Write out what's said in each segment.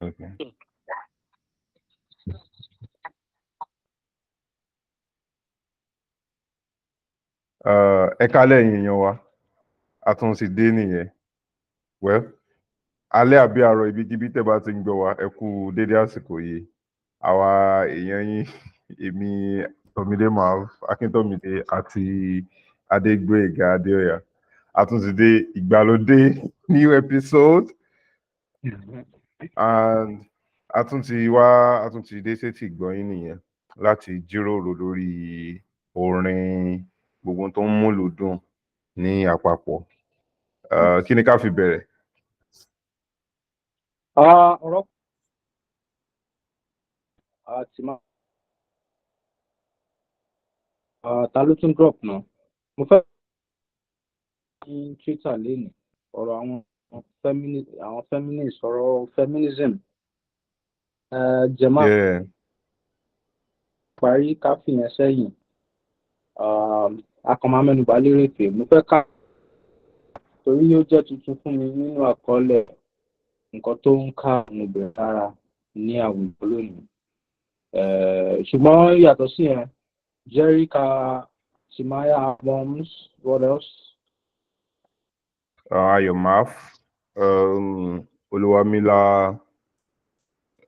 Okay. Ẹ kálẹ̀ yín èèyàn wa, a tún ti dé nìyẹn. Well, alẹ́ àbí àárọ̀ ibikíbi tẹ́ bá ti ń gbọ́ wa, ẹ kú dédé àsìkò yìí. Àwa èèyàn yín, èmi Tọ́mídé Maff, Akíntọ́mídé àti Adégbóyèga Adéọ̀yà. A tún ti dé ìgbàlódé new episode and a tún ti dé sétí ìgbọ́yín nìyẹn láti jíròrò lórí orin gbogbo tó ń múlò dùn ní àpapọ̀. Kí ni ká fi bẹ̀rẹ̀? ọ̀rọ̀ ta ló tún drop náà mo fẹ́ ní Twitter lénìí ọ̀rọ̀ àwọn feminist ọ̀rọ̀ feminism jẹ̀má parí káfí yẹn sẹ́yìn akọ̀mọ́ mẹ́nubà lérèfé mo fẹ́ ká torí yóò jẹ́ tuntun fún mi nínú àkọọ́lẹ̀ nǹkan tó ń ká àwọn obìnrin lára ní àwùjọ lónìí ṣùgbọ́n yàtọ̀ sí yẹn Jerry ka Timaya albums, what else? Your Maff, OluwaMillar,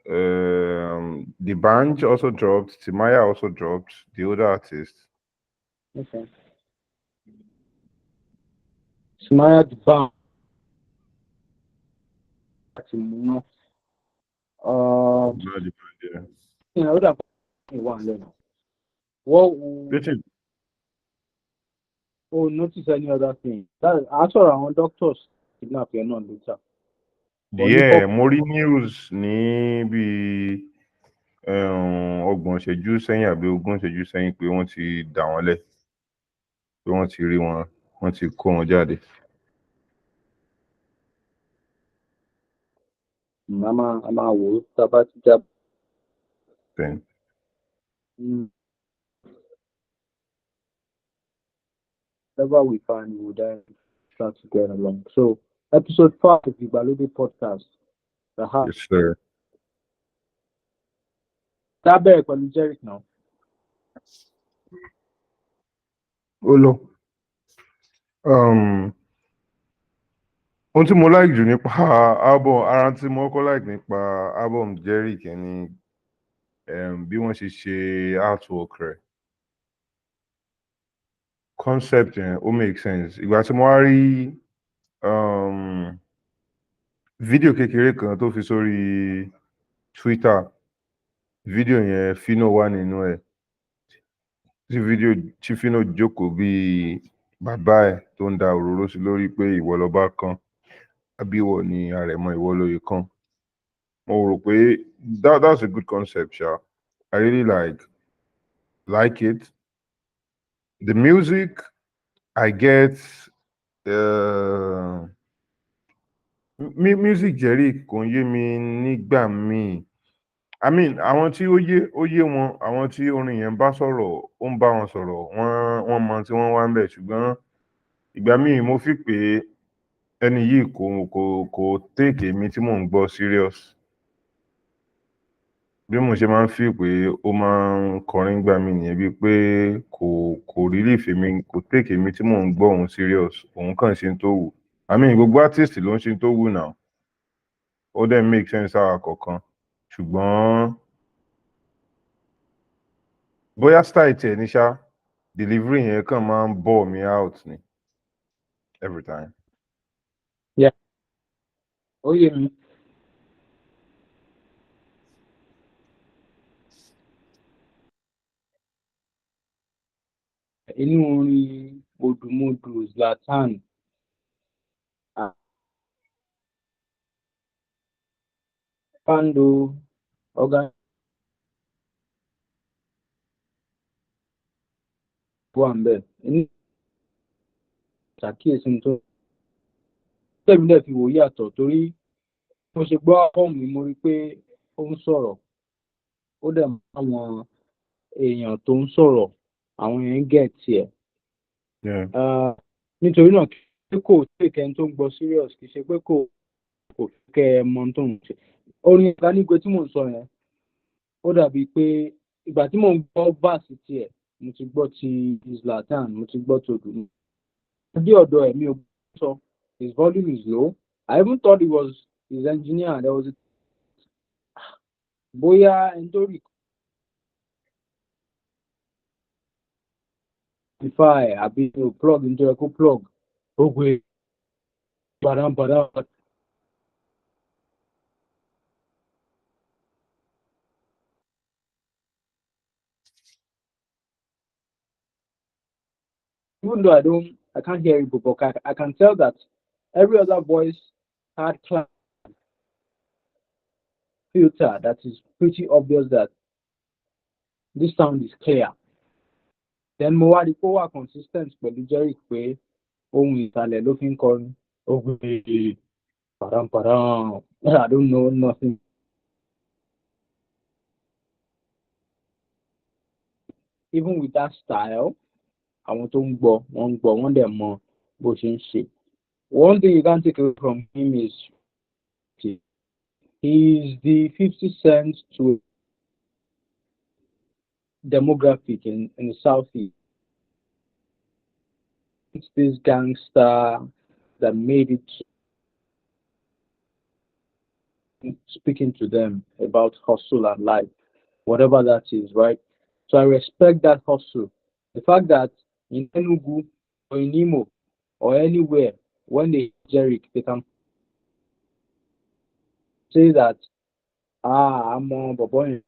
the band also dropped. Timaya also dropped. The other artists. Okay. Timaya the band. Notice any other thing? Answer our doctors kidnap you not later. Yeah, more news ní bí ọgbọ̀n ìṣẹ́jú sẹ́yìn àbí ogún ìṣẹ́jú sẹ́yìn pé wọ́n ti dà wọ́n lẹ̀, pé wọ́n ti rí wọn, wọ́n ti kó wọn jáde. A máa wò ó tá a bá ti já. Whatever we find, we will then start to get along. So, episode 5 of the Ìgbàlódé podcast. Yes, sir. That bẹ̀rẹ̀ pẹ̀lú Jerry now. Olo. Ohun tí mo like jù nípa album, ara tí mo kọ́ like nípa album Jerry kẹ́ni bí wọ́n ṣe artwork rẹ̀. Concept yẹn ó make sense. Ìgbà tí mo wá rí fídíò kékeré kan tó fi sórí Twitter, fídíò yẹn Fino wà nínú ẹ̀. Tí Fino jókòó bí bàbá ẹ̀ tó ń da òróró sí lórí pé ìwọ lọba kan àbí ìwọ ni àrẹ̀mọ ìwọ lóye kan. Mo rò pé that's a good concept, sha. I really like it. The music, I get music Jerry kò yé mi nígbà míì. I mean, àwọn tí ó yé wọn, àwọn tí orin yẹn bá sọ̀rọ̀, ó ń bá wọn sọ̀rọ̀, wọ́n mọ tí wọ́n wá ń bẹ̀, ṣùgbọ́n ìgbà míì mo fi pé ẹni yìí kò take èmi tí mò ń gbọ́ serious. Bí mo ṣe máa ń fi pé ó máa ń kọrin gbà mí nìyẹn bíi pé kò really fẹ́ mi, kò take èmi tí mò ń gbọ́ òun serious, òun kàn ṣe tó wù. I mean, gbogbo artist ló ń ṣe tó wù náà. Ó dẹ̀ make sense sára kọ̀ọ̀kan. Ṣùgbọ́n bóyá style tiẹ̀ ní ṣá, delivery yẹn kàn máa ń bore me out ni every time. Yeah. Ó yé mi. Inú orin Odùmọdù Zlatan Pando Ọ̀gá wà ń bẹ̀. Inú ṣàkíyèsí tó tẹ̀mí dẹ̀ fi wò yàtọ̀ torí mo ṣe gbọ́ album mi mo rí pé ó ń sọ̀rọ̀. Ó dẹ̀ mọ́ àwọn èèyàn tó ń sọ̀rọ̀, àwọn èèyàn get tiẹ̀. Nítorí náà kí kò take ẹni tó ń gbọ́ serious, kì í ṣe pé kò kẹ́ ẹ mọ tó ń ṣe. orin ìgbàanigbe tí mò ń sọ yẹn ó dàbí pé ìgbà tí mò ń gbọ́ báàsì tiẹ̀ mo ti gbọ́ ti Zlatan, mo ti gbọ́ ti odò dé ọ̀dọ̀ ẹ̀ mi ò sọ his volume is low. I even thought it was his engineer. There was a bóyá ẹni tó rí Spotify àbí plug into ẹ kó plug ó gbé bàdàn. Even though I can't hear it, but I can tell that every other voice had class filter that is pretty obvious that this sound is clear. Then mo wá rí pé ó wà consistent pẹ̀lú Jerry pé ohun ìsàlẹ̀ ló fi ń kọrin. Ó gbé padàn. I don't know nothing. Even with that style, àwọn tó ń gbọ́ wọ́n dẹ̀ mọ bó ṣe ń ṣe. One thing you can't take away from him is he's the 50 Cent to demographic in the Southeast. It's this gangster that made it speaking to them about hustle and life, whatever that is, right? So I respect that hustle. The fact that in Enugu or in Imo or anywhere, when they Jerick, they can say that, I'm on Boboy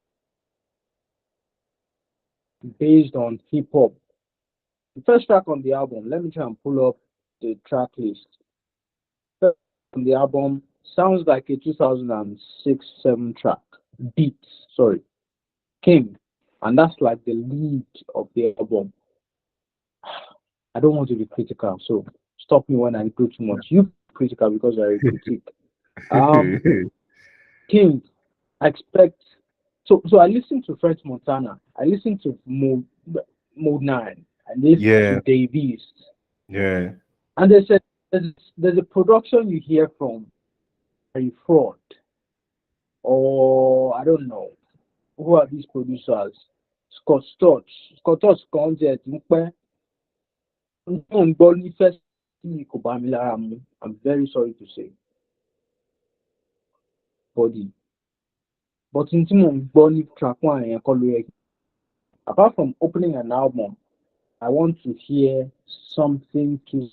based on hip hop. The first track on the album, let me try and pull up the track list. First on the album sounds like a 2006-7 track. Beats, sorry. King. And that's like the lead of the album. I don't want to be critical, so stop me when I do too much. You critical because you're a critic. King, I expect. So I listened to French Montana. I listened to Mode 9. I listened to Davies. Yeah. And they said there's a production you hear from Harry Fraud, or I don't know who are these producers. Scott Storch comes here to I'm very sorry to say. Body. But in track one, apart from opening an album, I want to hear something to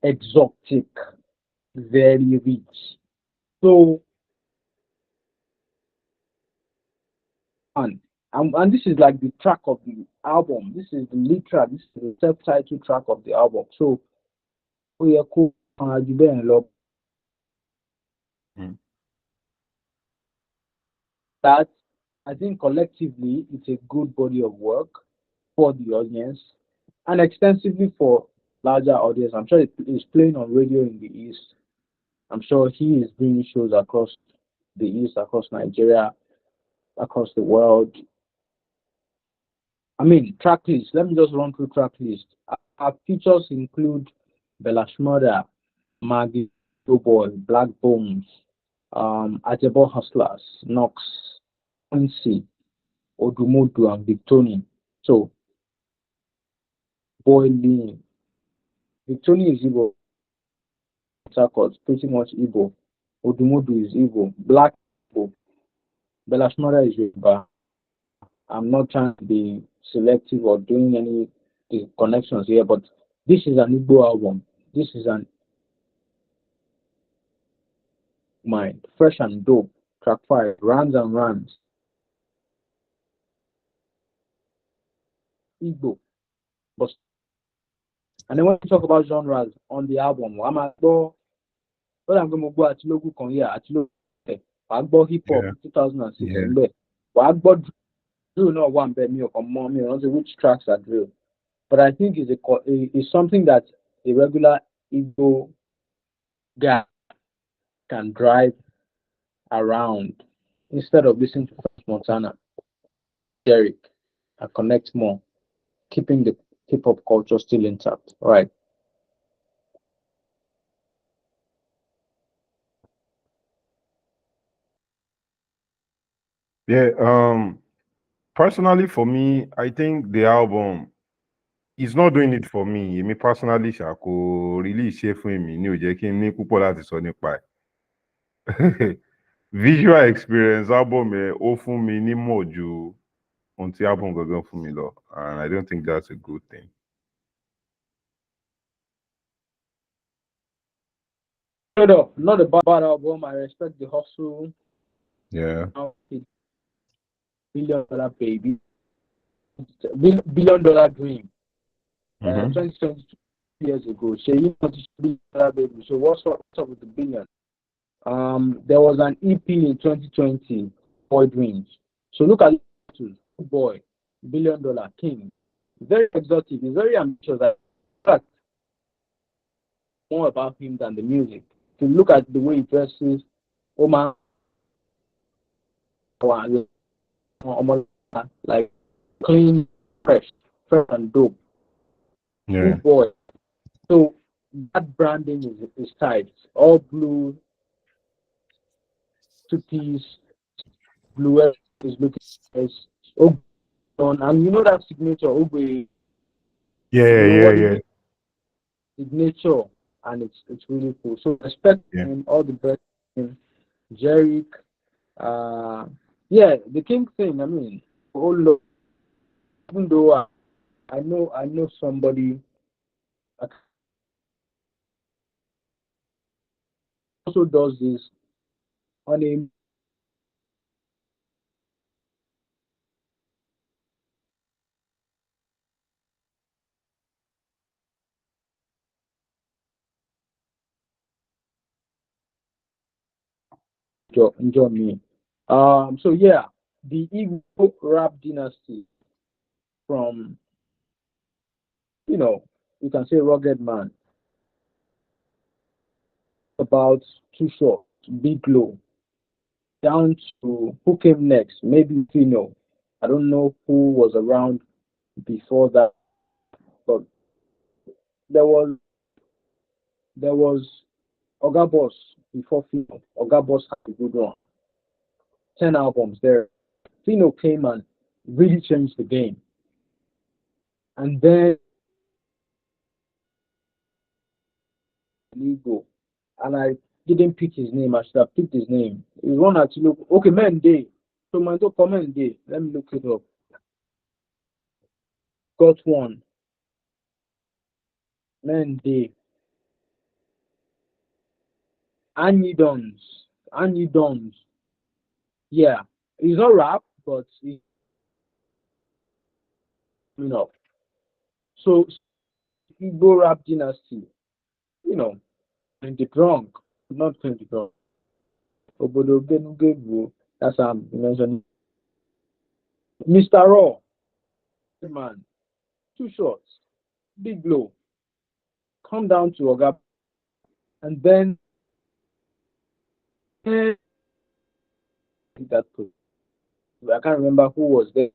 exotic, very rich. So, and this is like the track of the album. This is the lead track. This is the self-titled track of the album. So, we are cool. That I think collectively it's a good body of work for the audience and extensively for larger audience. I'm sure it's playing on radio in the East. I'm sure he is doing shows across the East, across Nigeria, across the world. I mean, track list. Let me just run through track list. Our features include Bella Shmurda, Maggie, Boy, Black Bones, Ajebo Hustlers, Knox, Quincy, Odumodu, and Victoni. So, Boy Lean. Victoni is Igbo. Records, pretty much Igbo. Odumodu is Igbo. Black Igbo. Bella Shmurda is Yoruba. I'm not trying to be selective or doing any connections here, but this is an Igbo album. This is an mind, fresh and dope. Track 5, Rams and Rams. Igbo. But and then when we talk about genres on the album, I'm going to go at logo con here at logo. I go hip hop 2006. I go drill not one bed me or mommy. I don't know which tracks are drill. But I think it's something that a regular Igbo guy can drive around instead of listening to Montana, Derek, and connect more, keeping the hip hop culture still intact. All right. Yeah. Personally, for me, I think the album is not doing it for me. Me personally, kò really ṣe fún mi ní ó jẹ́ kí n ní púpọ̀ láti sọ nípa ẹ̀. Visual experience album ẹ̀ ó fún mi ní mọ̀ ju ohun tí album gangan fún mi lọ, and I don't think that's a good thing. Not a bad album. I respect the hustle. Yeah. $1 billion baby, $1 billion dream. Mm-hmm. 2022 years ago. So you want to $1 billion baby. So what's up with the billion? There was an EP in 2020, Boy Dreams. So look at it, boy, $1 billion king. Very exotic. He's very ambitious. But more about him than the music. To look at the way he dresses, oh man, like clean, fresh and dope. Yeah. Good boy. So that branding is tight. All blue, two piece, blue is looking nice. Oh, and you know that signature, Ogbe, Yeah, you know yeah, what yeah, it is? Signature, and it's really cool. So respect yeah. him, all the best. Jerick, yeah, the king thing. I mean, oh look, even though I know somebody also does this on a enjoy me. So yeah, the Igbo rap dynasty from you can say rugged man, about Too Short, Big Low, down to who came next, maybe Fino. I don't know who was around before that, but there was there was Oga Boss before Fino. Oga Boss had a good one. 10 albums there. Fino came and really changed the game. And then Ligo. And I didn't pick his name. I should have picked his name. It was one actually look okay, man day. So my comment day. Let me look it up. Got one. Man day. Annie Dons. Annie Dons. Yeah. He's not rap, but he's So Igbo rap dynasty, in the drunk, not in the drunk. Obodo Genugebu, that's mentioning. Mr. Raw, man, Too Short, Big Low, come down to Oga, and then that I can't remember who was there.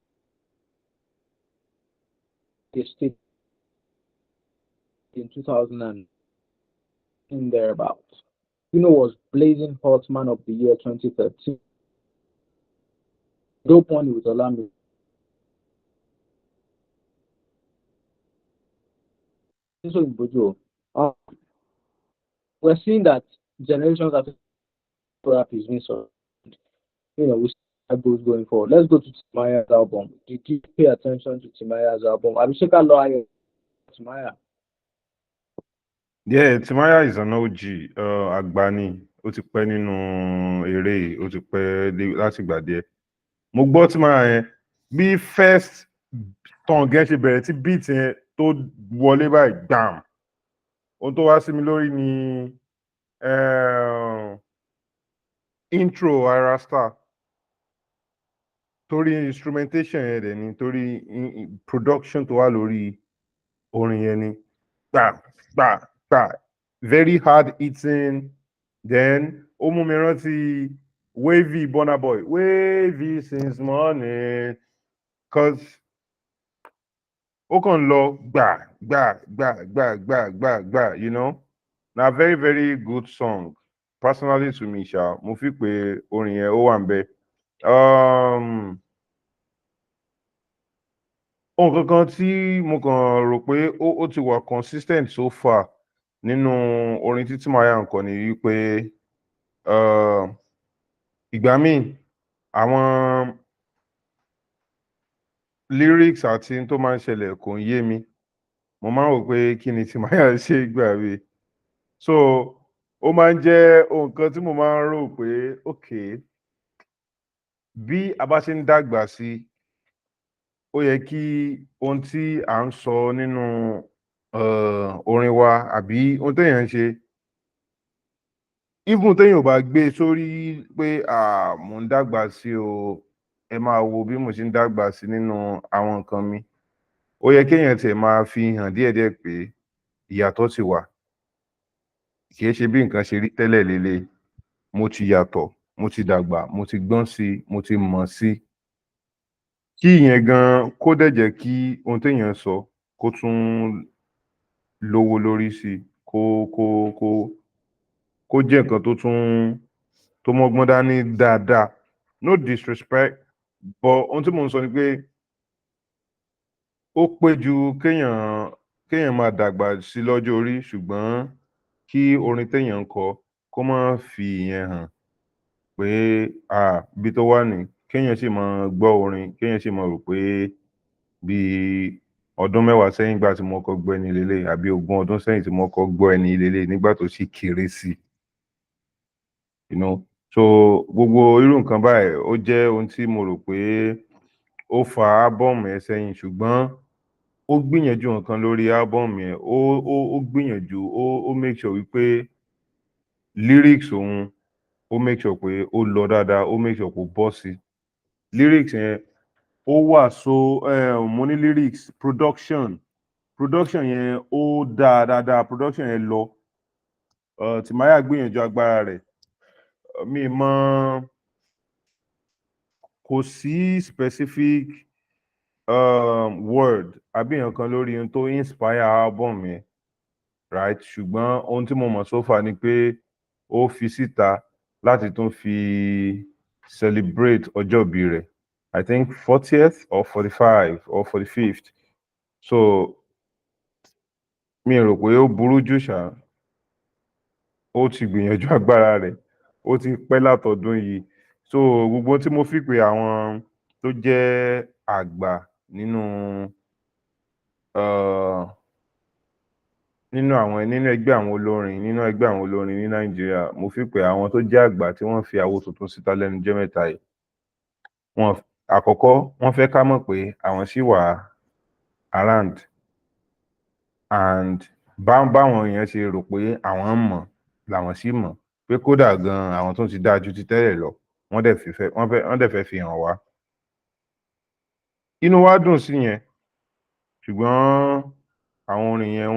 They stayed in 2000 and in thereabouts. Was Blazing Hot Man of the Year 2013. Dope one with OluwaMillar. So in Bojo, we're seeing that generations after rap is being so. We see how goes going forward. Let's go to Timaya's album. Did you pay attention to Timaya's album? Abhisheka Lawyer, Timaya. Yeah, Timaya is an OG. Agbani. Ó ti pẹ́ nínú eré, ó ti pẹ́ láti ìgbà díẹ̀. Mo gbọ́ Timaya yẹn bí first tán gẹ́ ṣe bẹ̀rẹ̀ tí beat yẹn tó wọlé báyìí gbàm. Ohun tó wá sí mi lórí ni intro Ira Star. Torí instrumentation yẹn dẹ̀ ni, torí production tó wà lórí orin yẹn ni. Gbà. Very hard hitting. Then ó mú mi rántí Wavy Burna Boy. Wavy since morning. Cause ó kàn lọ gbà. Na very very good song. Personally to me, mo fi pé orin yẹn ó wà ń bẹ̀. ohun kankan tí mo kàn rò pé ó ti wà consistent so far nínú orin tí Timaya ń kọ ni wípé ìgbà míì àwọn lyrics àti tó máa ń ṣẹlẹ̀ kò ń yé mi, mo máa ń rò pé kí ni Timaya ṣe gbà mí, so ó máa ń jẹ́ ohun kan tí mo máa ń rò pé okay, bí a bá ṣe ń dàgbà sí ó yẹ kí ohun tí à ń sọ nínú orin wa àbí ohun téèyàn ń ṣe, even téèyàn ò bá gbé sórí pé mò ń dàgbà sí o, ẹ máa wo bí mo ṣe ń dàgbà sí nínú àwọn nǹkan mi, ó yẹ kéèyàn tiẹ̀ máa fi hàn díẹ̀díẹ̀ pé ìyàtọ̀ ti wà, kì í ṣe bí nǹkan ṣe rí tẹ́lẹ̀ lélẹ̀, mo ti yàtọ̀, mo ti dàgbà, mo ti gbọ́n sí, mo ti mọ̀ sí, kí ìyẹn gan kó dẹ̀ jẹ́ kí ohun téèyàn sọ kó tún lówó lórí sí, kó jẹ́ nǹkan tó mọ́gbọ́n dání dáadáa. No disrespect, but ohun tí mò ń sọ ni pé ó pé ju kéèyàn máa dàgbà sí lọ́jọ́ orí, ṣùgbọ́n kí orin téèyàn ń kọ kó má fi ìyẹn hàn pé ibi tó wà ní, kéèyàn sì máa gbọ́ orin, kéèyàn sì máa rò pé bí ọdún mẹ́wàá sẹ́yìn ìgbà tí mo kọ́ gbọ́ ẹni lélẹ̀, àbí ogún ọdún sẹ́yìn tí mo kọ́ gbọ́ ẹni lélẹ̀ nígbà tó sì kéré sí, you know. So gbogbo irú nǹkan báyìí ó jẹ́ ohun tí mo rò pé ó fa ábọ́ọ̀mù yẹn sẹ́yìn, ṣùgbọ́n ó gbìyànjú nǹkan lórí ábọ́ọ̀mù yẹn, ó gbìyànjú, ó make sure wípé lyrics òun, ó make sure pé ó lọ dáadáa, ó make sure pé ó bọ́ sí lyrics yẹn, ó wà so mo ní lyrics, production yẹn ó dáa dáadáa, production yẹn lọ, Timaya gbìyànjú agbára rẹ̀, mi mọ̀, kò sí specific word àbí nǹkan lórí ohun tó inspire album yẹn, right, ṣùgbọ́n ohun tí mo mọ̀ so far ni pé ó fi síta láti tún fi celebrate ọjọ́ ìbí rẹ̀, I think 40th or 45 or 45th, so mi rò pé ó burú jù ṣá, ó ti gbìyànjú agbára rẹ̀, ó ti pẹ́ látọdún yìí, so gbogbo tí mo fi pé àwọn tó jẹ́ àgbà nínú ẹgbẹ́ àwọn olórin ní Nàìjíríà, mo fi pé àwọn tó jẹ́ àgbà tí wọ́n fi àwo tuntun síta lẹ́nu jọ́ mẹ́ta yìí, àkọ́kọ́ wọ́n fẹ́ ká mọ̀ pé àwọn ṣì wà around, and báwọn èèyàn ṣe rò pé àwọn ń mọ̀ làwọn sì mọ̀, pé kódà gan àwọn tó ti dáa ju ti tẹ́lẹ̀ lọ, wọ́n dẹ̀ fẹ́ fi hàn wá, inú wa dùn sí yẹn, ṣùgbọ́n àwọn orin yẹn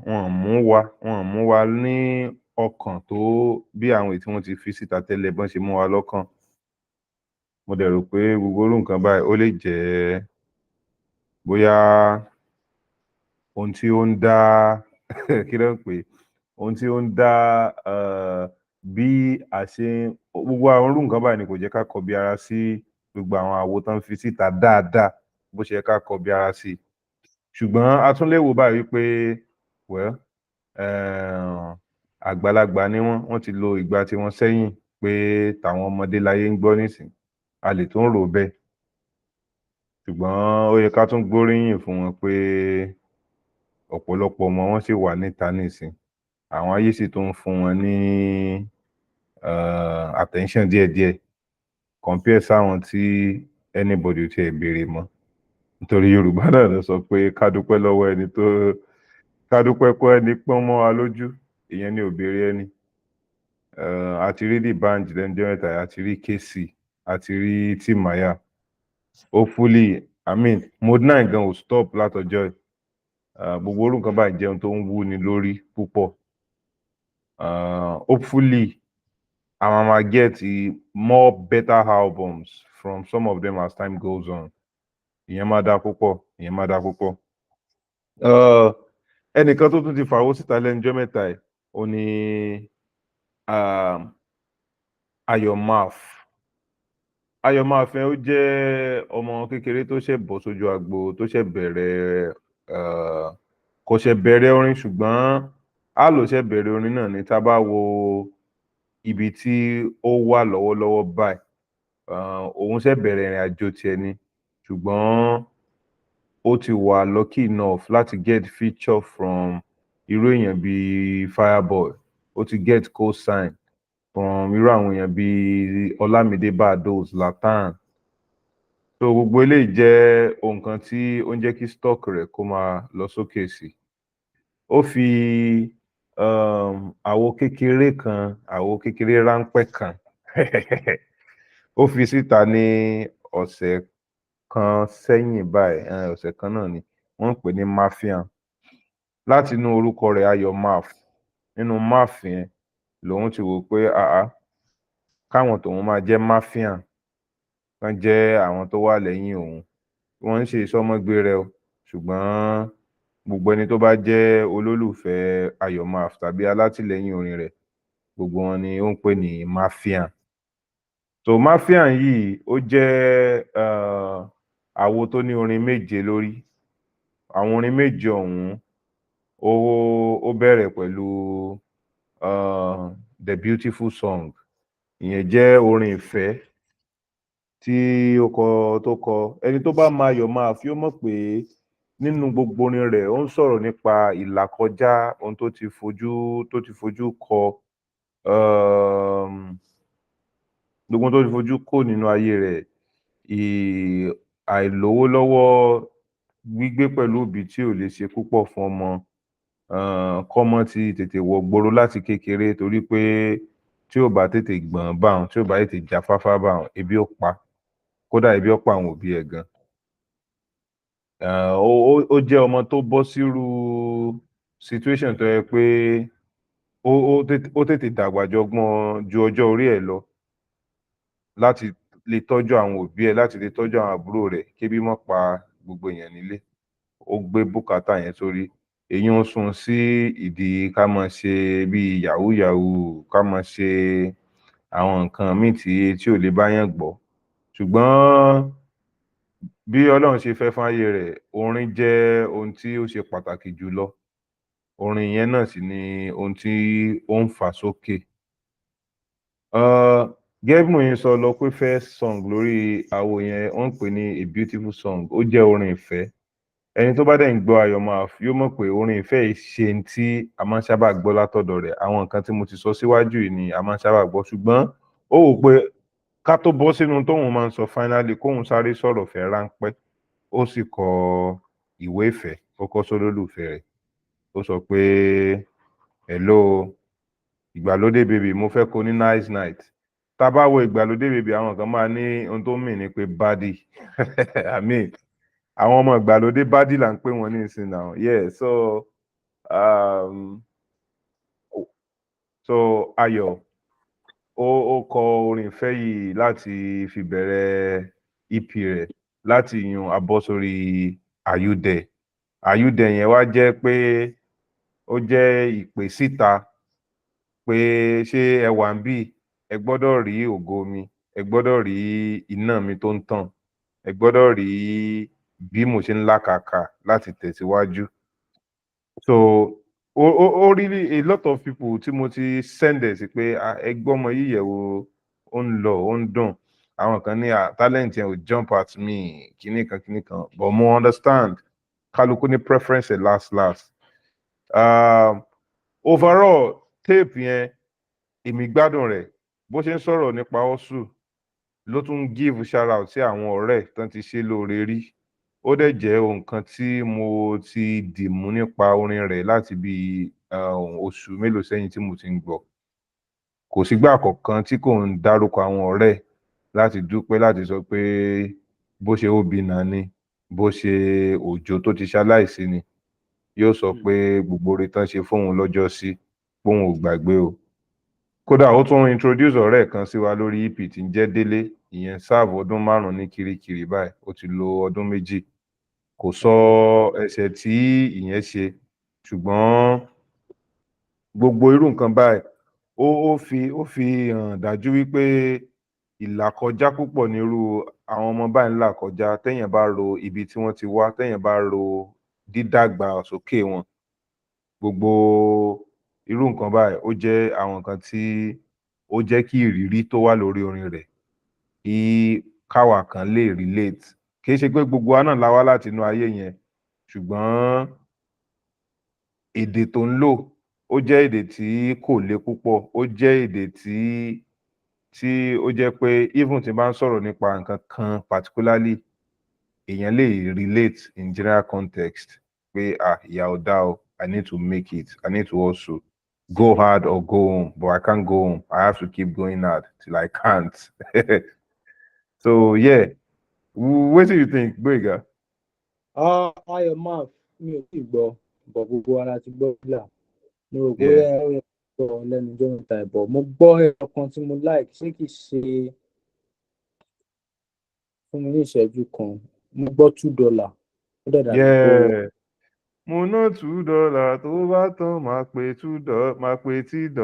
wọ́n mú wa ní ọkàn tó bí àwọn tí wọ́n ti fi síta tẹ́lẹ̀ bọ́n ṣe mú wa lọ́kàn. Mo dẹ̀ rò pé gbogbo irú nǹkan báyìí ó lè jẹ́ bóyá ohun tí ó ń dá kí ló ń pè, ohun tí ó ń dá bí a ṣe gbogbo àwọn irú nǹkan báyìí ni kò jẹ́ ká kọbi ara sí gbogbo àwọn àwo tán fi síta dáadáa bó ṣe yẹ ká kọbi ara sí, ṣùgbọ́n a tún lè wò báyìí pé well, àgbàlagbà ni wọ́n ti lo ìgbà tí wọ́n sẹ́yìn, pé tàwọn ọmọdé láyé ń gbọ́ nísìn, a lè tún rò bẹ́ẹ̀, ṣùgbọ́n ó yẹ ká tún gbóríyìn fún wọn pé ọ̀pọ̀lọpọ̀ ọmọ wọn sì wà níta nísìn, àwọn ayé sì tún fún wọn ní attention díẹ̀díẹ̀ compare sáwọn tí anybody ò tiẹ̀ béèrè mọ́, nítorí Yorùbá náà ló sọ pé ká dúpẹ́ lọ́wọ́ ẹni tó ká dúpẹ́ kó ẹni pọ́n mọ́ wa lójú, ìyẹn ni ò béèrè ẹni. Àti rí D'banj lẹ́njọ́ mẹ́ta, àti rí Kcee, àti rí Timaya, hopefully Mode9 gan ò stop látọjọ́ yìí, gbogbo orú nǹkan báyìí jẹun tó ń wú ni lórí púpọ̀, hopefully àwọn máa get more better albums from some of them as time goes on, ìyẹn máa dá púpọ̀. Ẹnìkan tó tún ti fàwọ́ síta lẹ́njọ́ mẹ́ta yìí ó ní Maff, Ayọ̀ Maff ó jẹ́ ọmọ kékeré tó ṣẹ̀ bọ́ sójú agbo tó ṣẹ̀ bẹ̀rẹ̀ kò ṣẹ̀ bẹ̀rẹ̀ orin ṣùgbọ́n á lò ṣẹ̀ bẹ̀rẹ̀ orin náà ni tá bá wo ibi tí ó wà lọ́wọ́lọ́wọ́ báyìí òun ṣẹ̀ bẹ̀rẹ̀ ìrìn àjò tiẹ̀ ni ṣùgbọ́n ó ti wà lucky enough láti get feature from irú èèyàn bíi Fireboy, ó ti get co-sign from irú àwọn èèyàn bíi Olamide Badoo, Zlatan. So gbogbo eléyìí jẹ́ ohun kan tí ó ń jẹ́ kí stock rẹ̀ kó máa lọ sókè sí. Ó fi àwo kékeré ráńpẹ́ kan ó fi síta ní ọ̀sẹ̀ kan sẹ́yìn báyìí, ọ̀sẹ̀ kan náà ni wọ́n ń pè ní Maffian láti inú orúkọ rẹ̀ Ayọ̀ Maff. Nínú Maff yẹn lòun ti wò pé káwọn tòun máa jẹ́ Maffian kan jẹ́ àwọn tó wà lẹ́yìn òun. Wọ́n ń ṣe ìsọmọgbé o ṣùgbọ́n gbogbo ẹni tó bá jẹ́ olólùfẹ́ Ayọ̀ Maff tàbí alátìlẹ́yìn orin rẹ̀ gbogbo wọn ni ó ń pè ní Maffian. So Maffian yìí ó jẹ́ àwo tó ní orin 7 lórí. Àwọn orin 7 ọ̀hún ó bẹ̀rẹ̀ pẹ̀lú The Beautiful Song. Ìyẹn jẹ́ orin ìfẹ́ tí tó kọ. Ẹni tó bá mọ Ayọ̀ Maff yóò mọ̀ pé nínú gbogbo orin rẹ̀ ó ń sọ̀rọ̀ nípa ìlàkọjá ohun tó ti fojú kọ, gbogbo ohun tó ti fojú kò nínú ayé rẹ̀, àìlówó lọ́wọ́, gbígbé pẹ̀lú òbí tí ò lè ṣe púpọ̀ fún ọmọ, kọ́mọ ti tètè wọ̀gboro láti kékeré torí pé tí ò bá tètè gbọ̀n báun, tí ò bá tètè jáfáfá báun, ebi ó pa, kódà ebi ó pa àwọn òbí ẹ̀ gan. Ó jẹ́ ọmọ tó bọ́ sírú situation tó yẹ pé ó tètè dàgbà jọgbọ́n ju ọjọ́ orí ẹ̀ lọ láti lè tọ́jú àwọn òbí ẹ̀, láti lè tọ́jú àwọn àbúrò rẹ̀ kébí má pa gbogbo èèyàn nílé. Ó gbé bùkátà yẹn sórí. Èyí ń sún sí ìdí ká máa ṣe bíi yahoo yahoo, ká máa ṣe àwọn nǹkan míì tí ò lè báyàn gbọ́. Ṣùgbọ́n bí Ọlọ́run ṣe fẹ́ fún ayé rẹ̀, orin jẹ́ ohun tí ó ṣe pàtàkì jùlọ. Orin yẹn náà sì ni ohun tí ó ń fà sókè. Gẹ́gẹ́ bí mo yẹn sọ lọ pé first song lórí àwo yẹn wọ́n ń pè ní A Beautiful Song. Ó jẹ́ orin ìfẹ́. Ẹni tó bá dẹ̀ ń gbọ́ Ayọ̀ Maff yóò mọ̀ pé orin ìfẹ́ yìí ṣe tí a máa ń sábà gbọ́ látọ̀dọ̀ rẹ̀. Àwọn nǹkan tí mo ti sọ síwájú yìí ni a máa ń sábà gbọ́, ṣùgbọ́n ó wò pé ká tó bọ́ sínú tóun máa ń sọ finally kóun sáré sọ̀rọ̀ fẹ́ ráńpẹ́. Ó sì kọ ìwé ìfẹ́, ó kọ sólólùfẹ́ rẹ̀. Ó sọ pé hello ìgbàlódé baby, mo fẹ́ kó ní nice night. Tá bá wo ìgbàlódé baby, àwọn kan máa ní ohun tó mì ní pé badi I mean àwọn ọmọ ìgbàlódé badi là ń pè wọ́n ní ìsìn náà. Yeah, so Ayọ̀ ó kọ orin ìfẹ́ yìí láti fi bẹ̀rẹ̀ EP rẹ̀, láti yun abọ́ sórí Ayúdẹ. Ayúdẹ yẹn wá jẹ́ pé ó jẹ́ ìpè síta pé ṣé ẹ wà ń bí, ẹ gbọ́dọ̀ rí ògo mi, ẹ gbọ́dọ̀ rí iná mi tó ń tàn, ẹ gbọ́dọ̀ rí bí mo ṣe ń làkàkà láti tẹ̀síwájú. So ó really a lot of people tí mo ti send ẹ̀ sí pé ẹ gbọ́ ọmọ yìí yẹ̀ wò, ó ń lọ, ó ń dùn. Àwọn kan ní talent yẹn ò jump at me kíní kan, but mo understand kálukú ní preference last. Overall tape yẹn èmi gbádùn rẹ̀. Bó ṣe ń sọ̀rọ̀ nípa hustle ló tún give shout out sí àwọn ọ̀rẹ́ tán ti ṣe lóore rí. Ó dẹ̀ jẹ́ ohun kan tí mo ti dìmú nípa orin rẹ̀ láti bí oṣù mélòó sẹ́yìn tí mo ti ń gbọ́. Kò sígbà kankan tí kò ń dárúkọ àwọn ọ̀rẹ́ láti dúpẹ́, láti sọ pé bó ṣe Obìnà ni, bó ṣe Òjó tó ti ṣaláìsí ni, yóò sọ pé gbogbo oore tán ṣe fóun lọ́jọ́ sí póun ò gbàgbé o. Kódà ó tún introduce ọ̀rẹ́ kan sí wa lórí EP tí ń jẹ́ Délé. Ìyẹn serve ọdún 5 ní Kirikiri báyìí, ó ti lo ọdún 2. Kò sọ ẹ̀ṣẹ̀ tí ìyẹn ṣe, ṣùgbọ́n gbogbo irú nǹkan báyìí ó fi hàn dájú wípé ìlàkọjá púpọ̀ nírú àwọn ọmọ báyìí ń là kọjá téèyàn bá ro ibi tí wọ́n ti wá téèyàn bá ro dídàgbà sókè wọn gbogbo irú nǹkan báyìí ó jẹ́ àwọn nǹkan tí ó jẹ́ kí ìrírí tó wà lórí orin rẹ̀ kí káwa kan lè relate kì í ṣe pé gbogbo wa náà la wá láti inú ayé yẹn ṣùgbọ́n èdè tó ń lò ó jẹ́ èdè tí kò le púpọ̀ ó jẹ́ èdè tí ó jẹ́ pé even tí bá ń sọ̀rọ̀ nípa nǹkan kan particularly èèyàn lè relate in general context pé ìyà ò dá o I need to make it I need to also go hard or go home but I can't go home I have to keep going hard till I can't so yeah what do you think Gbéga? Ayọ̀ Maff mi ò tí ì gbọ́ bọ̀ gbogbo ara ti gbọ́ bílà mo rò pé Yeah. ó yẹ kó gbọ́ lẹ́nu ọjọ́ mẹ́ta ìbọ̀ mo gbọ́ ẹ̀rọ kan tí mo like ṣé kìí ṣe fún mi ní ìṣẹ́jú kan mo gbọ́ $2 ó dẹ̀ dàbí pé Yeah. Mo ná $2 tó bá tán máa pé $2 máa pé $10.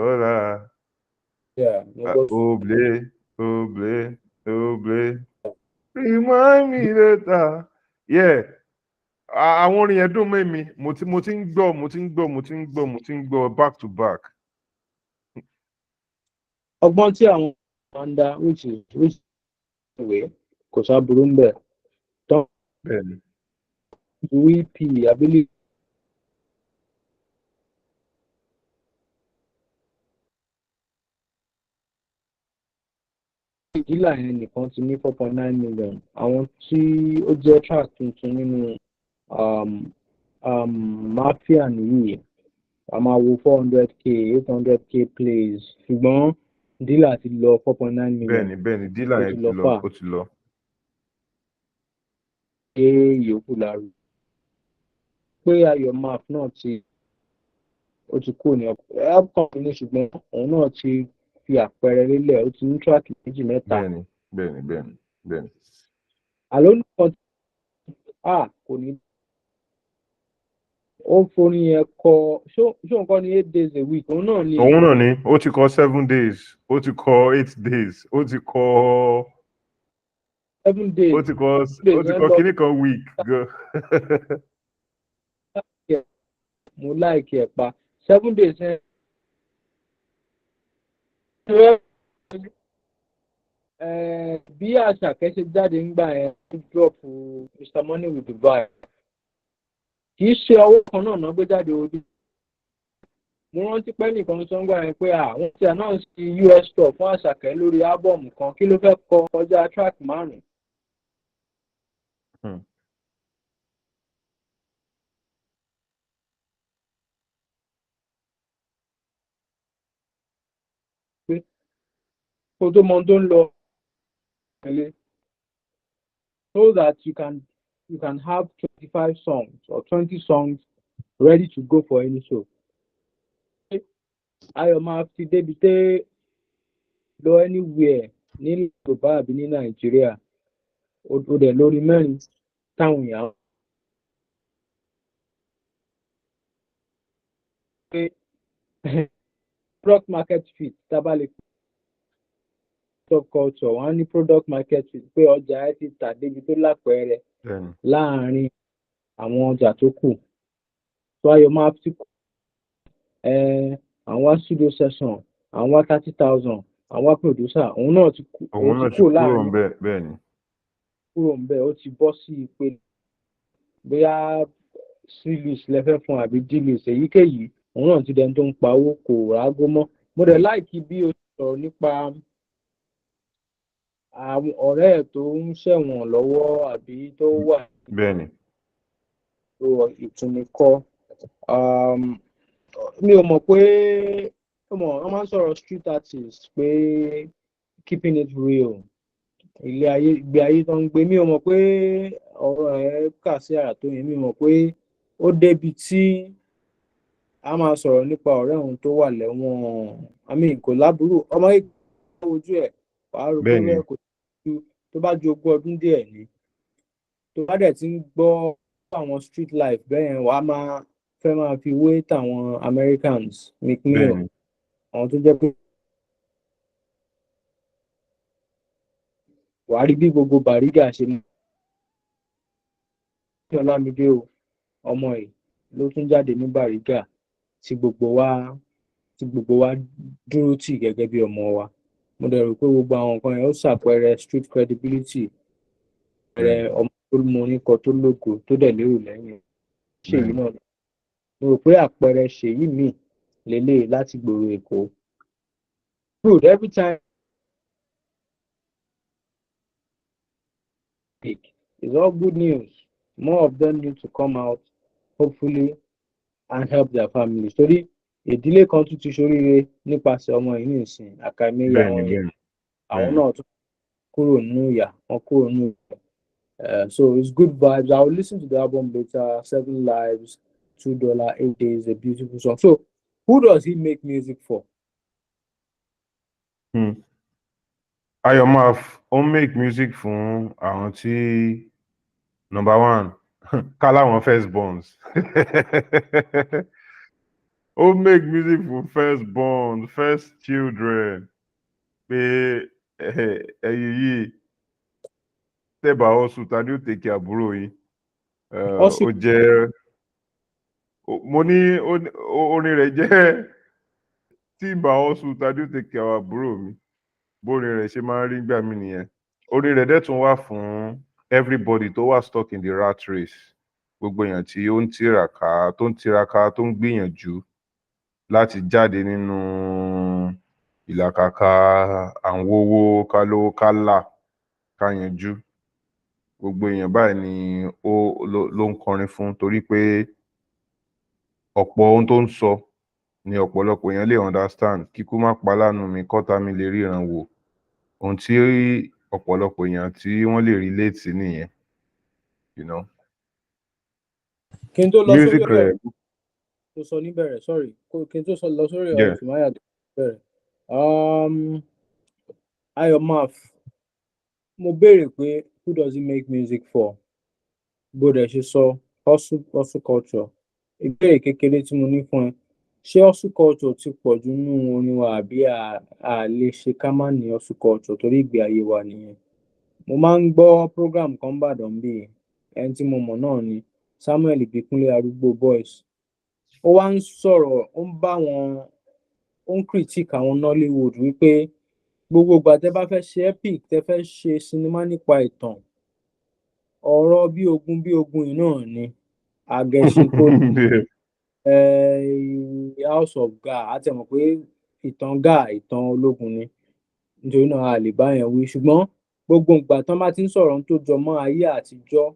mo gbọ́ Oble, oble, oble. Remind me later. Yeah. Àwọn orin yẹn dùn mọ́ mi. Mo ti ń gbọ́ back to back. ọgbọ́n tí àwọn máa ń dá which ìwé kò sáburú ń bẹ̀ tán Bẹ́ẹ̀ni. wp abílẹ̀ ìdílà yẹn nìkan ti ní 4.9 million àwọn tí ó jẹ́ track tuntun nínú mafia nìyí a máa wo 400k 800k plays ṣùgbọ́n dílà ti lọ 4.9 million. Bẹ́ẹ̀ni dílà yẹn ti lọ ó ti lọ. ṣé yòókù láàrú pé Ayọ̀ Maff náà ó ti kúrò ní ọkọ̀ ní ṣùgbọ́n òun náà ti fi àpẹẹrẹ lélẹ̀ ó ti ní tíráàkì méjì mẹ́ta. Bẹ́ẹ̀ni. àló nìkan kò ní ó forin yẹn kọ ṣó nǹkan ní 8 days a week òun náà ni ó ti kọ 7 days ó ti kọ 8 days ó ti kọ 7 days ó ti kọ kíní kan week gan. mo láìkí ẹ̀ pa 7 days bí Àṣàkẹ́ ṣe jáde ńgbà yẹn ó drop Mr Money with the vibe kì í ṣe ọwọ́ kan náà gbé jáde ojú mo rántí pé nìkan tó ń gbà yẹn pé àwọn tí announce US tour fún Àṣàkẹ́ lórí ábọ̀mù kan kí ló fẹ́ kọ kọjá track 5. kó tó mọ tó ń lọ so that you can have 25 songs or 20 songs ready to go for any show. Ayọ̀ Maff ti débi tẹ́ lọ anywhere ní Yorùbá àbí ní Nàìjíríà ó dẹ̀ lórí mẹ́rin táwọn èèyàn pé product market fit tábàlẹ̀ subculture wọ́n á ní product market fit pé ọjà ẹ ti tà débi tó lápẹẹrẹ láàárín àwọn ọjà tó kù tó Ayọ̀ Maff ti kù àwọn studio session àwọn 30,000 àwọn producer òun náà ti kúrò láàárín kúrò ń bẹ̀ ó ti bọ́ sí ìpele bóyá c-list lẹ́fẹ́ fún àbí d-list èyíkéyìí òun náà ti dẹni tó ń pa owó kò rágó mọ́ mo dẹ̀ láìkí bí o sọ̀rọ̀ nípa àwọn ọ̀rẹ́ ẹ̀ tó ń ṣẹ̀wọ̀n lọ́wọ́ àbí tó wà ìtúnikọ́ mi ò mọ̀ pé wọ́n máa ń sọ̀rọ̀ street artist pé keeping it real ìgbé ayé tó ń gbé mi ò mọ̀ pé ọ̀rọ̀ ẹ̀ kà sí àrà tó yẹn mi ò mọ̀ pé ó débi tí a máa sọ̀rọ̀ nípa ọ̀rẹ́ òun tó wà lẹ́wọ̀n àmì kò láburú ọmọ ìgbà ojú ẹ̀ wàá rò pé kò tó bá ju 20 ọdún díẹ̀ ni tó bá dẹ̀ ti ń gbọ́ àwọn street life bẹ́ẹ̀ wàá máa fẹ́ máa fi wé tàwọn Americans nípínlẹ̀ àwọn tó jẹ́ pé wàá rí bí gbogbo Bàrígà ṣe mú Ọlámídé o ọmọ ẹ̀ ló tún jáde ní Bàrígà tí gbogbo wa dúró tì gẹ́gẹ́ bí ọmọ wa. Mo dẹ̀ rò pé gbogbo àwọn nǹkan yẹn ó ṣàpẹẹrẹ street credibility rẹ ọmọ tó mọ oníkọ tó lógo tó dẹ̀ lérò lẹ́yìn Ṣèyí náà. Mo rò pé àpẹẹrẹ Ṣèyí míì lélẹ̀ láti gbòòrò Èkó. Good every time it's all good news. More of them need to come out hopefully and help their families. Torí ìdílé kan tún ti ṣoríire nípasẹ̀ ọmọ yìí nìsín àkàìmọye àwọn náà tún kúrò nínú ìyà wọn kúrò nínú ìyà. So it's good vibes. I will listen to the album later. 7 Lives, $2, 8 Days, a beautiful song. So who does he make music for? Maff ó make music fún àwọn tí number one kálá àwọn first borns. Ó make music fún first born, first children. Pé ẹ̀yin yìí tẹ́bà ọ̀sùn ta ni ó tèkì àbúrò yìí. Ó jẹ́ mo ní orin rẹ̀ jẹ́ tí ìbà ọ̀sùn ta ni ó tèkì àbúrò mi. Bórin rẹ̀ ṣe máa ń rí gbà mí nìyẹn. Orin rẹ̀ dẹ̀ tún wà fún everybody tó wà stuck in the rat race. Gbogbo èèyàn tí ó ń tiraka tó ń gbìyànjú láti jáde nínú ìlàkàkà àwòwò kálówó kálà káyanjú. Gbogbo èèyàn báyìí ni ló ń kọrin fún torí pé ọ̀pọ̀ ohun tó ń sọ ni ọ̀pọ̀lọpọ̀ èèyàn lè understand. Kíkú má pa lánàá mi kọ́ta mi lè ríran wò. Ohun tí ọ̀pọ̀lọpọ̀ èèyàn tí wọ́n lè relate sí nìyẹn. You know. Kí n tó lọ Music sórí rẹ̀. tó sọ níbẹ̀rẹ̀ sorry kí n tó lọ sórí ọ̀rọ̀ Timaya tó bẹ̀rẹ̀. Maff mo béèrè pé who does he make music for? Bó dẹ̀ ṣe sọ hustle culture. Ìbéèrè kékeré tí mo ní fún ẹ ṣé hustle culture ti pọ̀ jù nínú orin wa àbí a lè ṣe ká má ní hustle culture torí ìgbé ayé wa nìyẹn. Mo máa ń gbọ́ program kan bàdàn bíi ẹni tí mo mọ̀ náà ni Samuel Ìbíkúnlé Arúgbó Boys. Ó wá ń sọ̀rọ̀ ó ń critique àwọn Nollywood wípé gbogbo ìgbà tẹ́ bá fẹ́ ṣe epic tẹ́ fẹ́ ṣe sinimá nípa ìtàn ọ̀rọ̀ bí ogun yìí náà ni àgẹ̀ṣinkó House of Ga àti mọ̀ pé ìtàn ológun ni nítorí náà a lè bá yẹn wí ṣùgbọ́n gbogbo ìgbà tán bá ti ń sọ̀rọ̀ tó jọ mọ́ ayé àtijọ́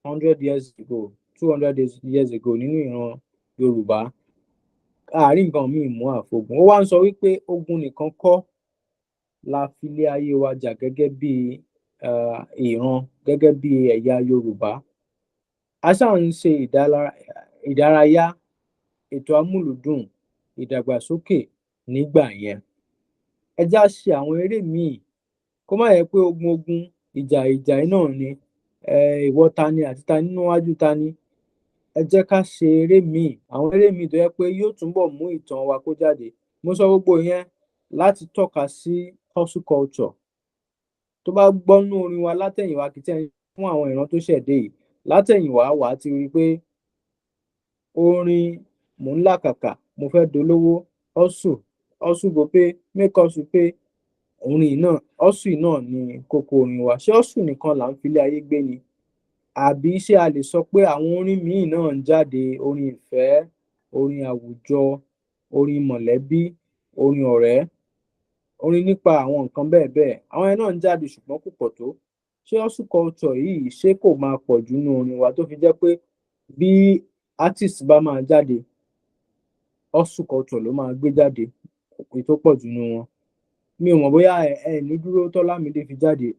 100 years ago 200 years ago nínú ìran Yorùbá àárín nǹkan míì mú àfogun. Ó wá ń sọ wípé ogun nìkan kọ́ la fi lé ayé wa jà gẹ́gẹ́ bí ìran gẹ́gẹ́ bí ẹ̀yà Yorùbá. A ṣáà ń ṣe ìdárayá ètò amúlùdùn ìdàgbàsókè nígbà yẹn. Ẹ já ṣe àwọn eré míì kó má yẹ pé ogun ìjà náà ni ìwọ ta ni àti ta nínú wájú ta ni. Ẹ jẹ́ ká ṣe eré míì àwọn eré míì tó yẹ pé yóò túnbọ̀ mú ìtàn wa kó jáde. Mo sọ gbogbo yẹn láti tọ́ka sí hustle culture. Tó bá gbọ́nú orin wa látẹ̀yìnwá kìí tẹ́ fún àwọn ìran tó ṣẹ̀dé yìí látẹ̀yìnwá wàá ti rí i pé orin mò ń làkàkà mo fẹ́ dolówó hustle go pay make hustle pay orin náà hustle náà ni kókó orin wa. Ṣé hustle nìkan là ń filé ayé gbé ni àbí ṣé a lè sọ pé àwọn orin míì náà ń jáde orin ìfẹ́ orin àwùjọ orin mọ̀lẹ́bí orin ọ̀rẹ́ orin nípa àwọn nǹkan bẹ́ẹ̀ àwọn yẹn náà ń jáde ṣùgbọ́n kò pọ̀ tó. Ṣé hustle culture yìí ṣé kò máa pọ̀ jù nínú orin wa tó fi jẹ́ pé bí artist bá máa jáde hustle culture ló máa gbé jáde èyí tó pọ̀ jù nínú wọn. Mi ò mọ̀ bóyá ẹ ní dúró tọ́lámídé fi jáde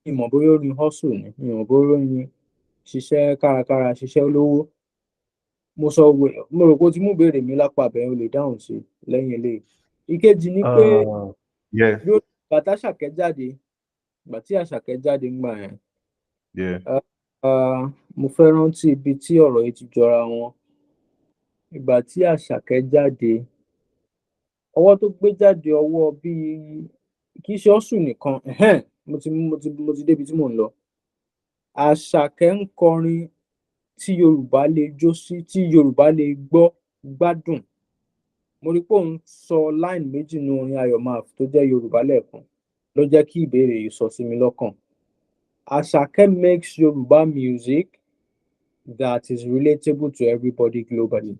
mi ò mọ̀ bóyá orin hustle ni mi ò mọ̀ bóyá orin ṣiṣẹ́ kárakára ṣiṣẹ́ olówó. Mo rò pé o ti mú ìbéèrè mi lápá bẹ́ẹ̀ o lè dáhùn sí lẹ́yìn eléyìí. Ìkejì ni pé bí ó bàtà Àṣàkẹ́ jáde ìgbà tí Àṣàkẹ́ jáde ńgbà yẹn mo fẹ́ rántí ibi tí ọ̀rọ̀ yìí ti jọra wọn. Ìgbà tí Àṣàkẹ́ jáde ọwọ́ tó gbé jáde ọwọ́ bíi kì í ṣe hustle nìkan, mo ti débi tí mò ń lọ. Àṣàkẹ́ ń kọrin tí Yorùbá lè jó sí, tí Yorùbá lè gbọ́ gbádùn. Mo rí pé òun sọ line méjì nínú orin Ayọ̀ Maff tó jẹ́ Yorùbá lẹ́ẹ̀kan, ló jẹ́ kí ìbéèrè yìí sọ sí mi lọ́kàn. Àṣàkẹ́ makes Yorùbá music that is relatable to everybody globally.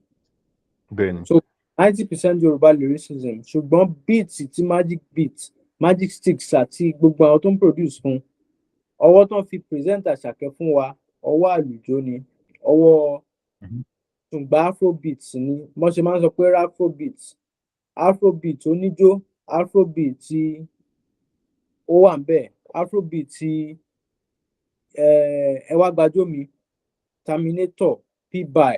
bẹ́ẹ̀ni. So 90% Yorùbá lyricism, ṣùgbọ́n beat ti magic sticks àti gbogbo àwọn tó ń produce fún, ọwọ́ tó ń fi present Àṣàkẹ́ fún wa, ọwọ́ àlùjọ ni, ọwọ́ tùngbà afrobeat ni. Wọ́n ṣe máa ń sọ pé afrobeat oníjó, afrobeat tí ó wà ń bẹ̀, afrobeat tí ẹ wá gbàjọ́ mi, Terminator, P-Buy,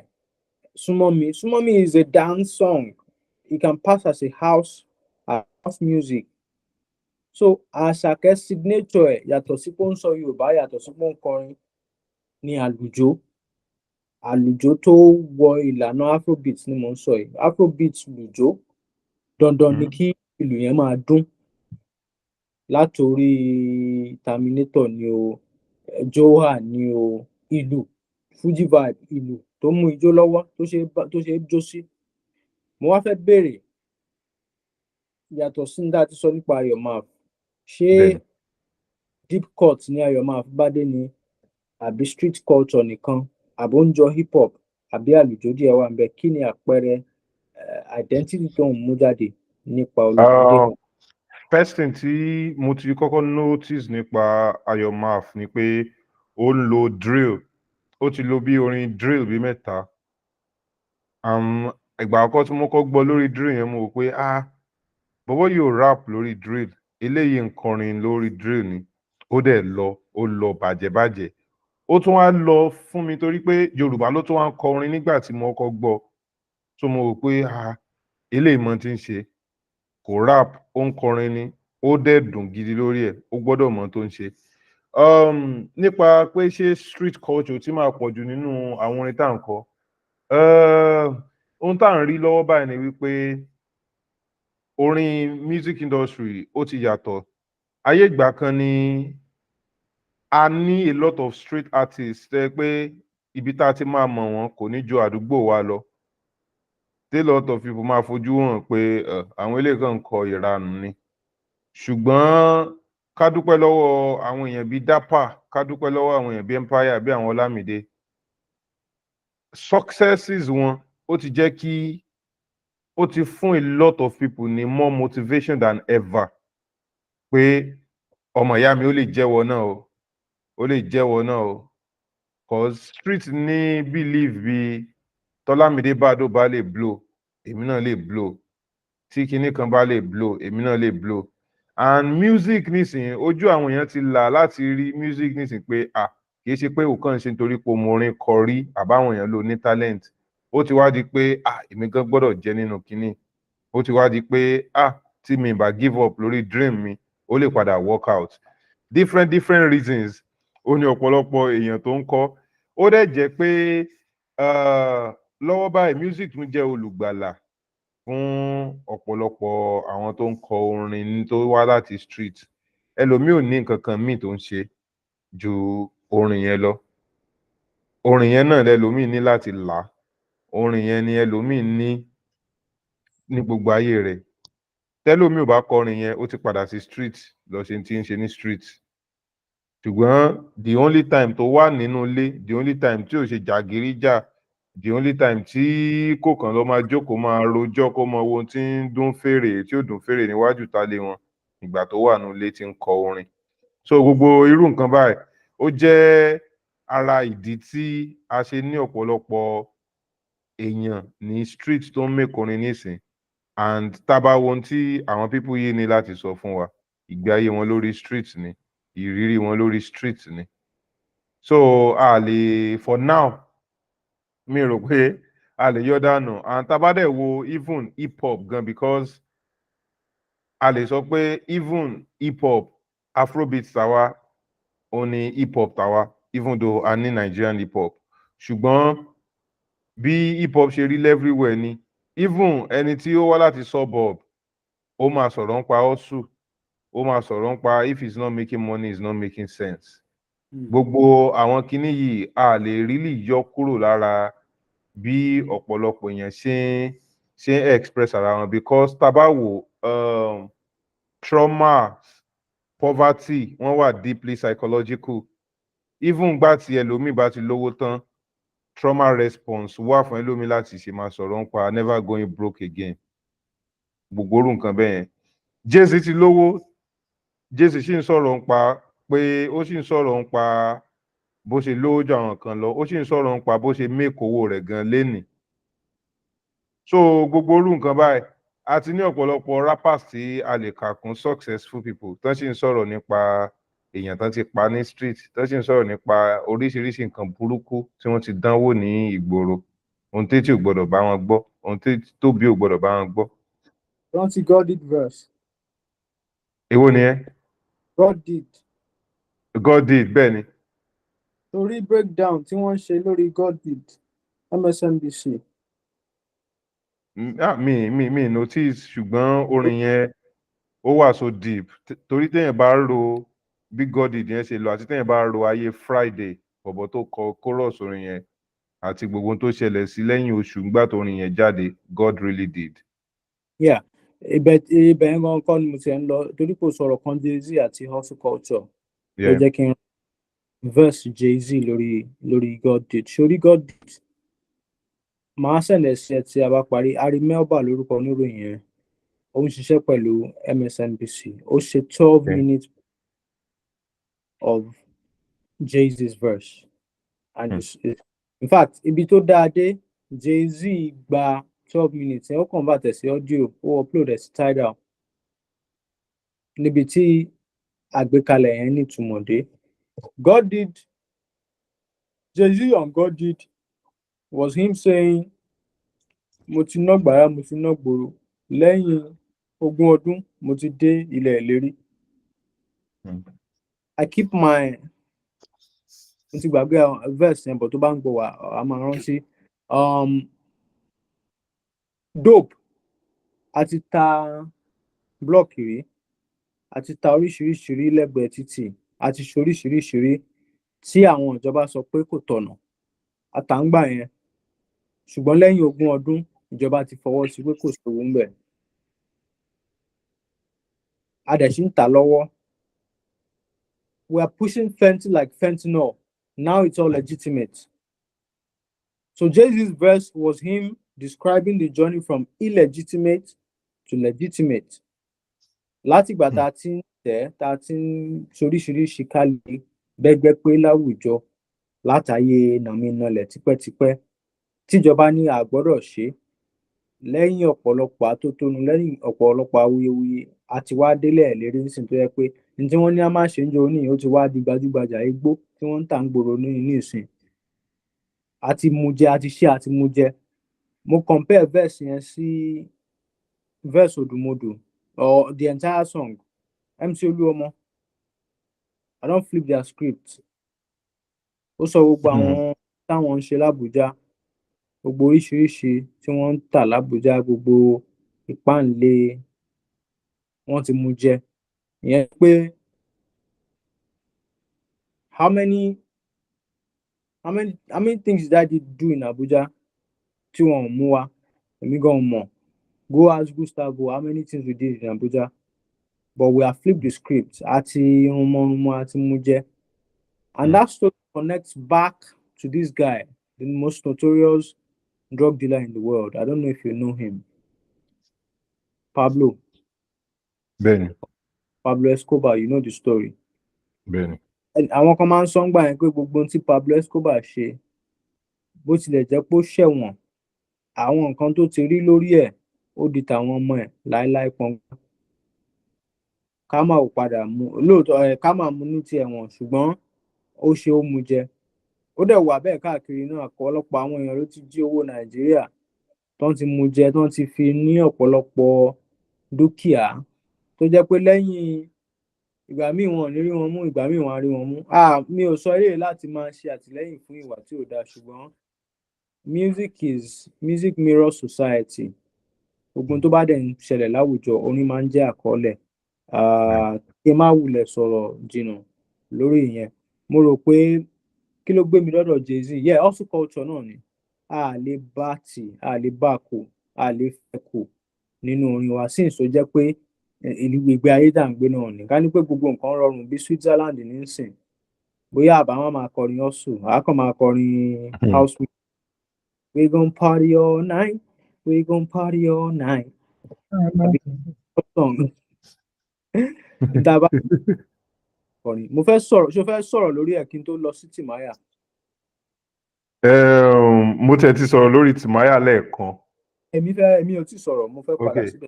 Súnmọ́ mi is a dance song. It can pass as a house music. So Àṣàkẹ́ signature ẹ̀ yàtọ̀ sí pé ó ń sọ Yorùbá, yàtọ̀ sí pé ó ń kọrin, ní àlùjọ. Àlùjọ tó wọ ìlànà afrobeat ni mò ń sọ yìí. Afrobeat lùjọ, dandan ni kí ìlù yẹn máa dún. Látòrí Terminator ni o, Joha ni o, ìlù Fuji vibe, ìlù tó mú ijó lọ́wọ́, tó ṣe jó sí. Mo wá fẹ́ béèrè, yàtọ̀ sí ní dá ti sọ nípa Ayọ̀ Maff, ṣé deep cut ní Ayọ̀ Maff bá dé ni, àbí street culture nìkan, àbí ó ń jọ hip hop, àbí àlùjọ díẹ̀ wà ń bẹ̀? Kí ni àpẹẹrẹ identity tó ń mú jáde nípa Olúmídé? First thing tí mo ti kọ́kọ́ notice nípa Ayọ̀ Maff ni pé ó ń lo drill. Ó ti lo bí orin drill bí mẹ́ta. Ìgbà àkọ́kọ́ tí mo kọ́ gbọ́ lórí drill yẹn, mo rò pé bọ́bọ́ yóò rap lórí drill, eléyìí ń kọrin lórí drill ni. Ó dẹ̀ ó lọ bàjẹ́bàjẹ́. Ó tún wá lọ fún mi torí pé Yorùbá ló tún wá ń kọrin nígbà tí mo kọ́ gbọ́. So mo rò pé eléyìí mọ tí ń ṣe. Kò rap, ó ń kọrin ni, ó dẹ̀ dùn gidi lórí ẹ̀, ó gbọ́dọ̀ mọ tó ń ṣe. Nípa pé ṣé street culture tí máa pọ̀ jù nínú àwọn orin tá à ń kọ, ohun tá à ń rí lọ́wọ́ báyìí ni wípé orin music industry ó ti yàtọ̀. Ayé ìgbà kan ni a ní a lot of street artists tẹ́ pé ibi tá a ti máa mọ̀ wọ́n kò ní ju àdúgbò wa lọ. A lot of people máa fojú hàn pé àwọn eléyìí kan ń kọ ìranù ni. Ṣùgbọ́n ká dúpẹ́ lọ́wọ́ àwọn èèyàn bíi Dapa, ká dúpẹ́ lọ́wọ́ àwọn èèyàn bíi Empire, bíi àwọn Ọlámídé. Successes wọn ó ti jẹ́ kí ó ti fún a lot of people ní more motivation than ever pé ọmọ ìyá mi ó lè jẹ́wọ́ náà o, ó lè jẹ́wọ́ náà o. Cause street ní believe bí Tọ́lámídé Bàdó bá lè blow, èmi náà lè blow. Tí kinní kan bá lè blow, èmi náà lè blow. And music nísìnyí, ojú àwọn èèyàn ti là láti rí music nísìnyí pé kìí ṣe pé òkan ṣe nítorí pé mo orin kọ rí àbáwọn èèyàn ló ní talent. Ó ti wá di pé èmi gan gbọ́dọ̀ jẹ́ nínú kinní. Ó ti wá di pé tí mi bá give up lórí dream mi, ó lè padà work out. Different reasons ó ní ọ̀pọ̀lọpọ̀ èèyàn tó ń kọ. Ó dẹ̀ jẹ́ pé lọ́wọ́ báyìí music tún jẹ́ olùgbàlà fún ọ̀pọ̀lọpọ̀ àwọn tó ń kọ orin tó wá láti street. Ẹlòmíì ò ní nǹkan kan míì tó ń ṣe ju orin yẹn lọ. Orin yẹn náà lẹlòmíì ní láti là. Orin yẹn ni ẹlòmíì ní gbogbo ayé rẹ̀. Tẹ́lòmíì ò bá kọrin yẹn, ó ti padà sí street lọ ṣe tí ń ṣe ní street. Ṣùgbọ́n the only time tó wà nínú ilé, the only time tí ò ṣe jàgíríjà, the only time tí kò kàn lọ máa jókòó máa rojọ́ kó mọ ohun tí ń dún fèrè tí ò dún fèrè níwájú tálé wọn, ìgbà tó wà nínú ilé tí ń kọ orin. So gbogbo irú nǹkan báyìí ó jẹ́ ara ìdí tí a ṣe ní ọ̀pọ̀lọpọ̀ èèyàn ní street tó ń make orin nísìn. And tábà wo ohun tí àwọn people yìí ní láti sọ fún wa, ìgbé ayé wọn lórí street ni, ìrírí wọn lórí street ni. So for now mi rò pé a lè yọ dànù. And tábà dẹ̀ wo even hip hop gan, because a lè sọ pé even hip hop afrobeat tàwa ó ní hip hop tàwa, even though a ní Nigerian hip hop. Ṣùgbọ́n bí hip hop ṣe rí everywhere ni, even ẹni tí ó wá láti suburb ó máa sọ̀rọ̀ nípa hustle. ó máa sọ̀rọ̀ nípa if it's not making money it's not making sense. Gbogbo àwọn kinní yìí a lè really yọ kúrò lára bí ọ̀pọ̀lọpọ̀ èèyàn ṣe ń express ara wọn because tá bá wò trauma, poverty wọ́n wà deeply psychological. Even gbà tí ẹlòmíì bá ti lówó tán trauma response wà fún ẹlòmíì láti ṣe máa sọ̀rọ̀ nípa never going broke again. Gbogbo orú nǹkan bẹ́ẹ̀ yẹn. Jay-Z ti lówó, Jay-Z sì ń sọ̀rọ̀ nípa pé ó sì ń sọ̀rọ̀ nípa bó ṣe lówó ju àwọn kan lọ, ó sì ń sọ̀rọ̀ nípa bó ṣe make owó rẹ̀ gan lénìí. So gbogbo orú nǹkan báyìí a ti ní ọ̀pọ̀lọpọ̀ rappers tí a lè kà kún successful people tán sì ń sọ̀rọ̀ nípa èèyàn tán ti pa ní street, tán sì ń sọ̀rọ̀ nípa oríṣiríṣi nǹkan burúkú tí wọ́n ti dánwò ní ìgboro, ohun tí ò gbọ́dọ̀ bá wọn gbọ́, ohun tó bí ò gbọ́dọ̀ bá wọn gbọ́. Rántí God did verse. Èwo ni ẹ? God did. God did, bẹ́ẹ̀ ni. Torí breakdown tí wọ́n ṣe lórí God did MSNBC. Mi notice ṣùgbọ́n orin yẹn ó wà so deep torí téèyàn bá ro bí God did yẹn ṣe lọ àti téèyàn bá ro ayé Friday bọ̀bọ̀ tó kọ chorus orin yẹn àti gbogbo tó ṣẹlẹ̀ sí lẹ́yìn oṣù nígbà tó orin yẹn jáde God really did. Yeah, ibẹ̀ yẹn gan kọ́ ni mo ti ń lọ torí kò sọ̀rọ̀ kan Jay-Z àti hustle culture ló jẹ́ kí n verse Jay-Z lórí God did. Sórí God did màá sẹ̀lẹ̀ sí ẹ tí a bá parí. Harry Melba lórúkọ oníròyìn yẹn, ó ń ṣiṣẹ́ pẹ̀lú MSNBC. Ó ṣe 12 minutes of Jay-Z's verse and in fact ibi tó dáa dé Jay-Z gba 12 minutes ẹ̀ ó convert ẹ̀ sí audio ó upload ẹ̀ sí Tidal níbi tí àgbékalẹ̀ yẹn ní ìtumọ̀ dé. God did, Jay-Z on God did was him saying mo ti ná gbàrà mo ti ná gbòòrò lẹ́yìn 20 ọdún mo ti dé ilẹ̀ ìlérí. I keep my mo ti gbàgbé verse yẹn bọ̀ tó bá ń gbọ́ wá a máa rántí. Dope àti ta block rí àti ta oríṣiríṣi rí lẹ́gbẹ̀ẹ́ títì àti ṣoríṣiríṣi rí tí àwọn ìjọba sọ pé kò tọ̀nà àtàǹgbà yẹn ṣùgbọ́n lẹ́yìn 20 ọdún ìjọba ti fọwọ́ sí pé kò sówó ńbẹ̀. A dẹ̀ ṣì ń tà lọ́wọ́. We are pushing fentanyl like fentanyl. Now it's all legitimate. So Jay-Z's verse was him describing the journey from illegitimate to legitimate. Láti ìgbà tá a ti ń tẹ̀ tá a ti ń ṣoríṣiríṣi kálí bẹ́gbẹ́ pé láwùjọ látàyè nàmínàlẹ̀ tipẹ́tipẹ́ tíjọba ní a gbọ́dọ̀ ṣe lẹ́yìn ọ̀pọ̀lọpọ̀ atótónu lẹ́yìn ọ̀pọ̀lọpọ̀ awuyewuye àti wá délẹ̀ ìlérí nísìnyí tó yẹ pé ní tí wọ́n ní a máa ṣe ń jọ ní ó ti wá di gbajúgbajà igbó tí wọ́n ń tà ń gbòòrò ní ìsìn àti mujẹ àti ṣe àti mujẹ. Mo compare verse yẹn sí verse Odùmodù or the entire song MC Olúọmọ. I don't flip their script. Ó sọ gbogbo àwọn táwọn ń ṣe l'Ábùjá gbogbo oríṣiríṣi tí wọ́n ń tà l'Ábùjá gbogbo ìpáǹle wọ́n ti mú jẹ. Ìyẹn pé how many things did I do in Abuja tí wọ́n mú wa èmi gan mọ̀. Go ask Gustavo how many things we did in Abuja but we have flipped the script àti irunmọ̀runmọ̀ àti mú jẹ. And that story connects back to this guy, the most notorious drug dealer in the world. I don't know if you know him. Pablo. Bẹ́ẹ̀ni. Pablo Escobar, you know the story. Bẹ́ẹ̀ni. Àwọn kan máa ń sọ ńgbà yẹn pé gbogbo ohun tí Pablo Escobar ṣe bó tilẹ̀ jẹ́ pé ó ṣẹ̀wọ̀n àwọn nǹkan tó ti rí lórí ẹ̀ ó di tàwọn ọmọ ẹ̀ láéláé pọ́npọ́n. Ká má ò padà mú lóòótọ́ ká má mú ní ti ẹ̀wọ̀n ṣùgbọ́n ó ṣe ó mú jẹ. Ó dẹ̀ wà bẹ́ẹ̀ káàkiri náà ọ̀pọ̀lọpọ̀ àwọn èèyàn ló ti jí owó Nàìjíríà tán ti mú jẹ tán ti fi ní ọ̀pọ̀lọpọ̀ dúkìá tó jẹ́ pé lẹ́yìn ìgbà míì wọn ò ní rí wọn mú ìgbà míì wọn á rí wọn mú. Mi ò sọ eléyìí láti máa ṣe àtìlẹ́yìn fún ìwà tí ò dáa ṣùgbọ́n music mirrors society. Gbogbo tó bá dẹ̀ ń ṣẹlẹ̀ láwùjọ orin máa ń jẹ́ àkọọ́lẹ̀ kí n má wulẹ̀ sọ̀rọ̀ jìnnà lórí ìyẹn mo rò pé kí ló gbé mi lọ́dọ̀ Jay-Z yeah hustle culture náà ni a lè bá tì a lè bá kò a lè fẹ́ kò nínú orin wa sí ìsọ jẹ́ pé ìlú gbègbè ayé tá à ń gbé náà ni ká ní pé gbogbo nǹkan rọrùn bí Switzerland nísìn bóyá àbáwọn máa kọrin hustle àákàn máa kọrin house music we gon party all night we gon party all night àbí song dábàá kọrin mo fẹ́ sọ̀rọ̀ ṣé o fẹ́ sọ̀rọ̀ lórí ẹ̀ kí n tó lọ sí Timaya. Mo tẹ̀ ti sọ̀rọ̀ lórí Timaya lẹ́ẹ̀kan. èmi ò tí sọ̀rọ̀ mo fẹ́ padà síbẹ̀.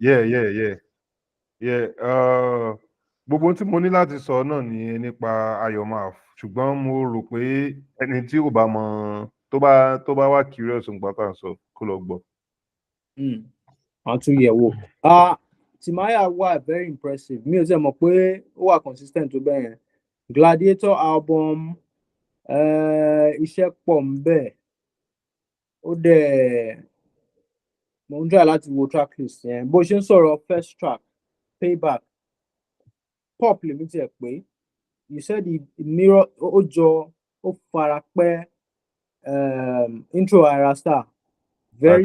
Gbogbo tí mo ní láti sọ náà ni nípa Ayọ̀ Maff ṣùgbọ́n mo rò pé ẹni tí ò bá mọ tó bá wà curious nípa tá à ń sọ kó lọ gbọ́. wọ́n tún yẹ̀ wò. Timaya wà very impressive mi ò tẹ́ mọ̀ pé ó wà consistent tó bẹ́ẹ̀ yẹn Gladiator album iṣẹ́ pọ̀ ń bẹ̀ ó dẹ̀ mo ń try láti wo tracklist yẹn bó ṣe ń sọ̀rọ̀ first track Payback pop lèmi tiẹ̀ pé you said mirror ó jọ ó fara pẹ́ intro Ayra Starr very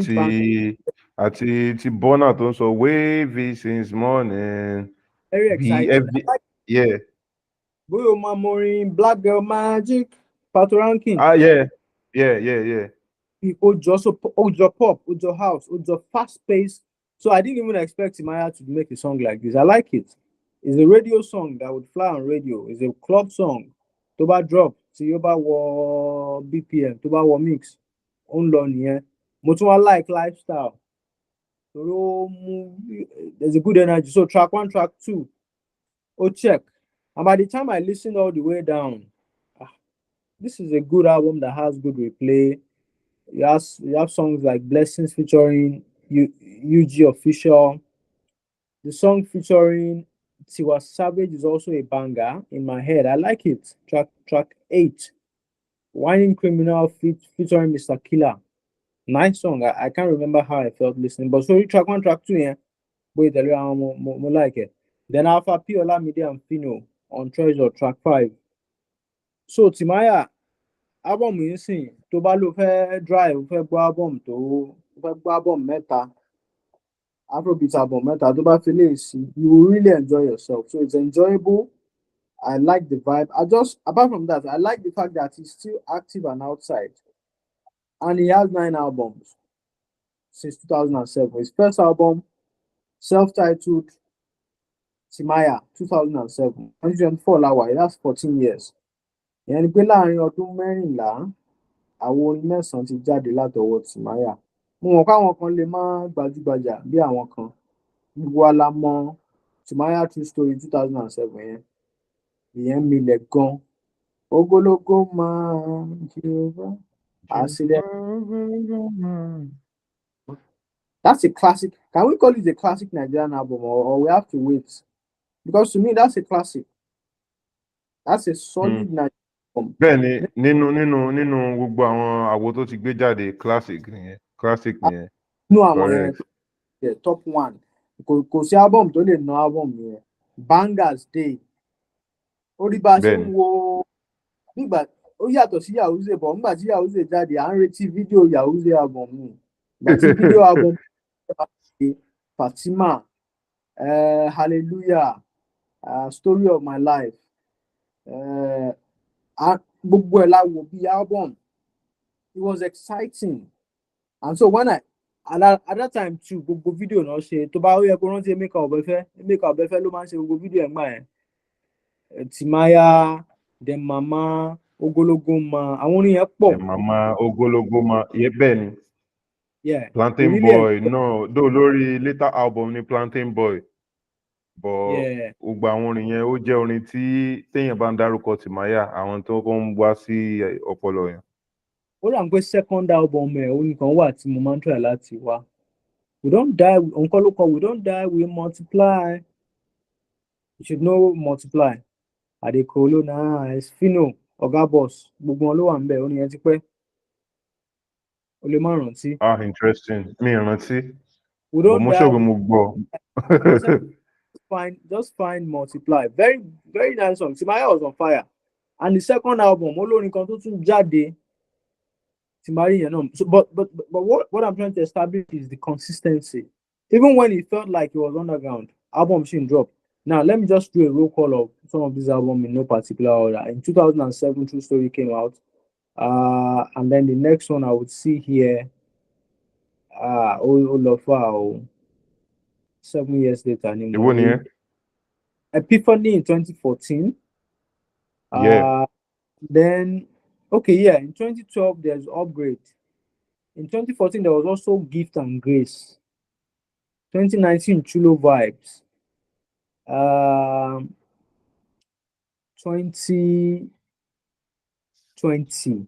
àti ti Burna tó ń sọ wavy since morning very exciting bóyá o máa mọrin Black Girl Magic Pato Ranking. Ó jọ pop ó jọ house ó jọ fast pace so I didn't even expect Timaya to make a song like this. I like it. It's a radio song that would fly on radio. It's a club song tó bá drop tí ó bá wọ BPM tó bá wọ mix ó ń lọ nìyẹn mo tún wá like lifestyle torí ó mú there's a good energy so track 1 track 2 ó check and by the time I listened all the way down this is a good album that has good replay. You have songs like Blessings featuring UG Official. The song featuring Tiwa Savage is also a banger in my head. I like it. Track 8. Whining Criminal featuring Mr. Killer. Nice song. I can't remember how I felt listening. But sorry, track 1, track 2, yeah. Wait, I like it. Then Alpha P, Olamide and Fino on Treasure, track 5. So Timaya album yìí sìn tó bá ló fẹ́ drive fẹ́ gbọ́ album mẹ́ta Afrobeat album mẹ́ta tó bá fi lè sí you will really enjoy yourself so it's enjoyable. I like the vibe. Apart from that I like the fact that he's still active and outside and he has 9 albums since 2007. His first album self-titled Timaya 2007 2024 láwà that's 14 years. ìyẹn ni pé láàrin ọdún mẹ́rìnlá àwọn orin 9 ti jáde látọwọ́ Timaya mo mọ̀ káwọn kan lè má gbajúgbajà bí àwọn kan gbogbo wa la mọ̀ Timaya True Story 2007 yẹn ìyẹn milẹ̀ gan ogologo máa Jehovah àṣìlẹ̀. That's a classic. Can we call it a classic Nigerian album or we have to wait? Because to me that's a classic. That's a solid Nigerian. Bẹ́ẹ̀ni nínú gbogbo àwọn àwo tó ti gbé jáde classic nìyẹn nínú àwọn yẹn top 1 kò sí album tó lè ná album yẹn bangers day orí bá ṣe ń wo nígbà ó yàtọ̀ sí Yahuze bọ̀ nígbà tí Yahuze jáde à ń retí fídíò Yahuze album mi ìgbà tí fídíò album Fatima Hallelujah Story of My Life gbogbo ẹ̀ la wò bí album it was exciting and so when at that time too gbogbo fídíò náà ṣe tó bá yẹ kó rántí Emeka Ọbẹfẹ ló máa ń ṣe gbogbo fídíò ẹ̀ ń gbà yẹn Timaya Dem Mama Ogologo Ma àwọn orin yẹn pọ̀. Dem Mama Ogologo Ma yẹ bẹ́ẹ̀ ni Plantain really Boy náà dó lórí later album ni Plantain Boy but gbogbo àwọn orin yẹn ó jẹ́ orin tí téèyàn bá ń dárúkọ Timaya àwọn tó ń wá sí ọpọlọ yẹn. ó rà ń pé second album ẹ̀ orin kan wà tí mo máa ń try láti wá we don't die nǹkan ló kọ we don't die we multiply you should know multiply Adekolo nice Fino Oga Boss gbogbo wọn ló wà ń bẹ̀ orin yẹn ti pẹ́ o lè má rántí. Interesting mi rántí mo ṣọ́ọ̀bù mo gbọ́. find multiply. Very, very nice song. Timaya was on fire. And the second album, olórin kan tó tún jáde, Timaya yẹn náà. So, but what I'm trying to establish is the consistency. Even when it felt like it was underground, album shouldn't drop. Now, let me just do a roll call of some of these albums in no particular order. In 2007, True Story came out. And then the next one I would see here, Olofa, 7 years later, Èwo nìyẹn? Epiphany in 2014. Yeah. Then, okay, yeah, in 2012, there's Upgrade. In 2014, there was also Gift and Grace. 2019, Chulo Vibes. 2020,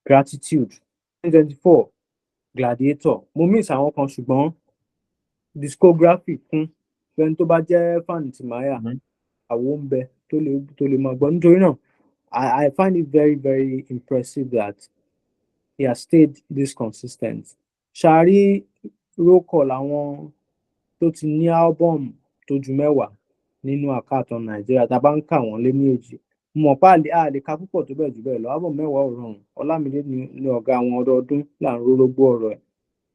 Gratitude. 2024, Gladiator. Mo miss àwọn kan ṣùgbọ́n discography kún. Fẹ́ni tó bá jẹ́ fan Timaya, àwo ń bẹ tó lè máa gbọ́. Nítorí náà, I find it very, very impressive that he has stayed this consistent. Ṣàrí roll call àwọn tó ti ní album tó ju 10 nínú àkàtọ̀ Nàìjíríà tá a bá ń kà wọ́n lé ní èjì. Mo mọ̀ pé a lè ka púpọ̀ tó bẹ́ẹ̀ jù bẹ́ẹ̀ lọ. Album 10 ò rọrùn. Ọlámídé ni ọ̀gá àwọn ọdọọdún là ń rórógbó ọ̀rọ̀ ẹ̀.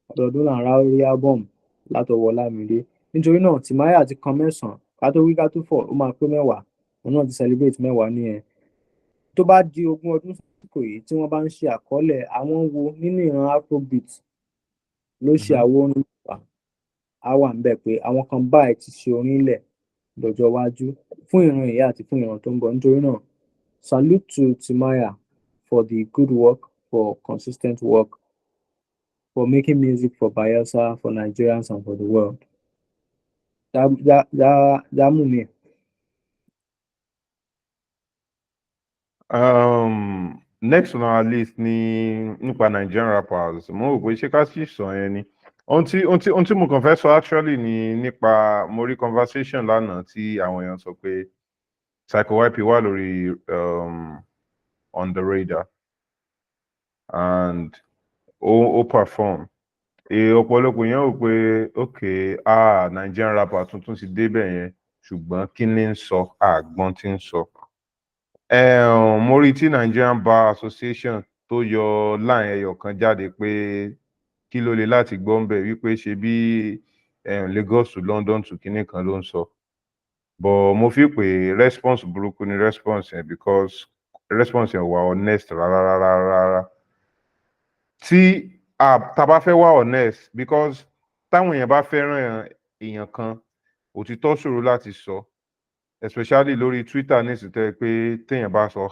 Ọdọọdún là ń rárí album látọwọ́ Ọlámídé. Nítorí náà, Timaya ti kan 9. Ká tó wí ká tó fọ̀, ó máa pé 10. Òun náà ti celebrate 10 nìyẹn. Tó bá di 20 ọdún sásìkò yìí tí wọ́n bá ń ṣe àkọọ́lẹ̀ àwọn wo nínú ìran Afrobeat ló ṣe àwo orin mẹ́wàá, á wà níbẹ̀ pé àwọn kan báyìí ti ṣe orin lẹ̀ lọ́jọ́ iwájú fún ìran ìyá àti fún ìran tó ń bọ̀. Nítorí náà, salute to Timaya for the good work, for consistent work, for making music for Bayelsa, for Nigerians and for the world. That mú mi. Next on our list ni nípa Nigerian rappers. Mo rò pé ṣé ká sì sọ yẹn ni. Ohun tí mo kàn fẹ́ sọ actually ni nípa mo rí conversation lánàá tí àwọn èèyàn sọ pé Psycho YP wà lórí on the radar and ó perform. Ọ̀pọ̀lọpọ̀ èèyàn rò pé okay Nigerian rapper tuntun ti débẹ̀ yẹn ṣùgbọ́n kí ni ń sọ àgbọn tí ń sọ. Mo rí tí Nigerian Bar Association tó yọ line ẹyọ kan jáde pé kí ló lè láti gbọ́ ń bẹ̀ wípé ṣe bí Lagos to London to kinní kan ló ń sọ. But mo fi pé response burúkú ni response yẹn because response yẹn wà honest rárá. Tí tá bá fẹ́ wà honest because táwọn èèyàn bá fẹ́ràn èèyàn kan òtítọ́ ṣòro láti sọ. Especially lórí Twitter ní ìsìtẹ́ pé téèyàn bá sọ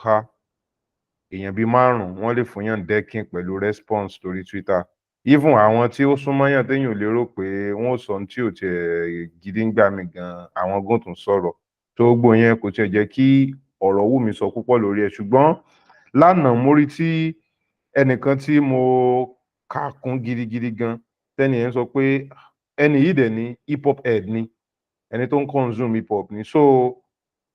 èèyàn bíi 5 wọ́n lè fún yàn decking pẹ̀lú response lórí Twitter. Even àwọn tí ó súnmọ́ yàn téèyàn ò lérò pé wọ́n ò sọ ohun tí ò tiẹ̀ gidi ń gbà mí gan àwọn gùn tún sọ̀rọ̀. Tó gbogbo yẹn kò tiẹ̀ jẹ́ kí ọ̀rọ̀ wù mí sọ púpọ̀ lórí ẹ̀ ṣùgbọ́n lánàá mo rí tí ẹnìkan tí mo kà kún gidigidi gan tẹ́ni yẹn sọ pé ẹni yìí dẹ̀ ní hip hop head ni ẹni tó ń consume hip hop ni so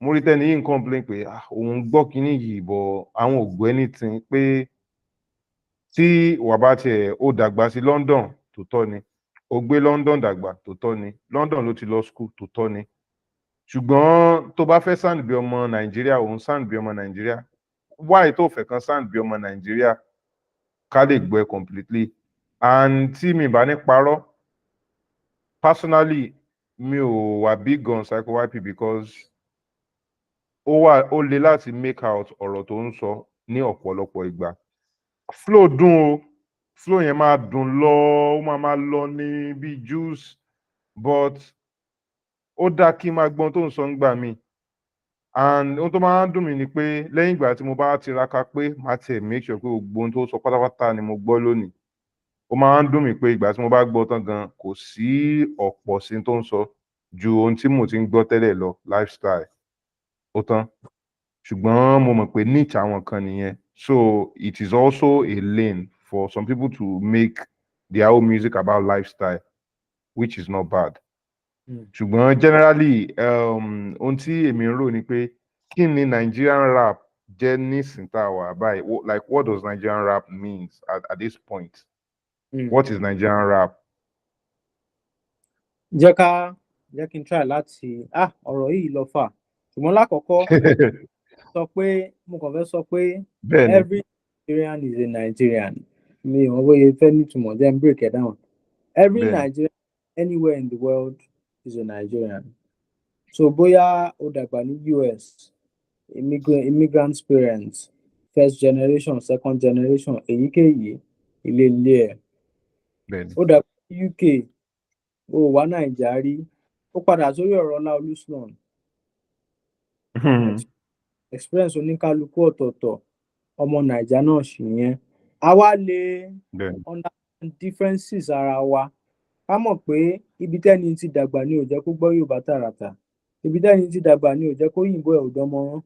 mo rí tẹ́ni yìí ń complain pé òun gbọ́ kínní yìí bọ̀ àwọn ò gbọ́ anything pé tí wà bá tiẹ̀ ó dàgbà sí London tó tọ́ ni ó gbé London dàgbà tó tọ́ ni London ló ti lọ school tó tọ́ ni ṣùgbọ́n tó bá fẹ́ sound bí ọmọ Nàìjíríà òun sound bí ọmọ Nàìjíríà why tó fẹ́ kan sound bí ọmọ Nàìjíríà ká lè gbọ́ ẹ completely and tí mi bá ní parọ́ personally mi ò wà big on Psycho YP because ó le láti make out ọ̀rọ̀ tó ń sọ ní ọ̀pọ̀lọpọ̀ ìgbà flow dùn o flow yẹn máa dùn lọ ó máa lọ ní bí juice but ó dá kí n máa gbọ́n tó ń sọ nígbà míì and ohun tó máa ń dùn mí ni pé lẹ́yìn ìgbà tí mo bá tiraka pé máa tẹ̀ make sure pé gbogbo ohun tó sọ pátápátá ni mo gbọ́ lónìí ó máa ń dùn mí pé ìgbà tí mo bá gbọ́ tán gan kò sí ọ̀pọ̀ sí tó ń sọ ju ohun tí mo ti ń gbọ́ tẹ́lẹ̀ lọ lifestyle ó tán ṣùgbọ́n mo mọ̀ pé niche àwọn kan nìyẹn so it is also a lane for some people to make their own music about lifestyle which is not bad ṣùgbọ́n generally ohun tí èmi ń rò ni pé kí ni Nigerian rap jẹ́ nísìnyí tá a wà báyìí like what does Nigerian rap means at this point what is Nigerian rap. Jẹ́ ká jẹ́ kí n try láti ọ̀rọ̀ yìí lọ fà ṣùgbọ́n lákọ̀ọ́kọ́ sọ pé mo kàn fẹ́ sọ pé bẹ́ẹ̀ni every Nigerian is a Nigerian mi ò mọ̀ bóyá fẹ́ nítumọ̀ jẹ́ n break it down every bẹ́ẹ̀ni Nigerian anywhere in the world is a Nigerian so bóyá o dàgbà ní US immigrant parents first generation second generation èyíkéyìí ilé ilé ẹ̀ bẹ́ẹ̀ni ó dàgbà ní UK ó wá Nàìjà rí ó padà sórí ọ̀rọ̀ Ọláolú Sloan experience oníkálukú ọ̀tọ̀ọ̀tọ̀ ọmọ Nàìjà náà sì yẹn a wá lè bẹ́ẹ̀ni understand differences ara wa ká mọ̀ pé ibi tẹ́ni ti dàgbà ni ò jẹ́ kó gbọ́ Yorùbá tààràtà ibi tẹ́ni ti dàgbà ni ò jẹ́ kó yìnbó ẹ̀ ò dánmọ́rán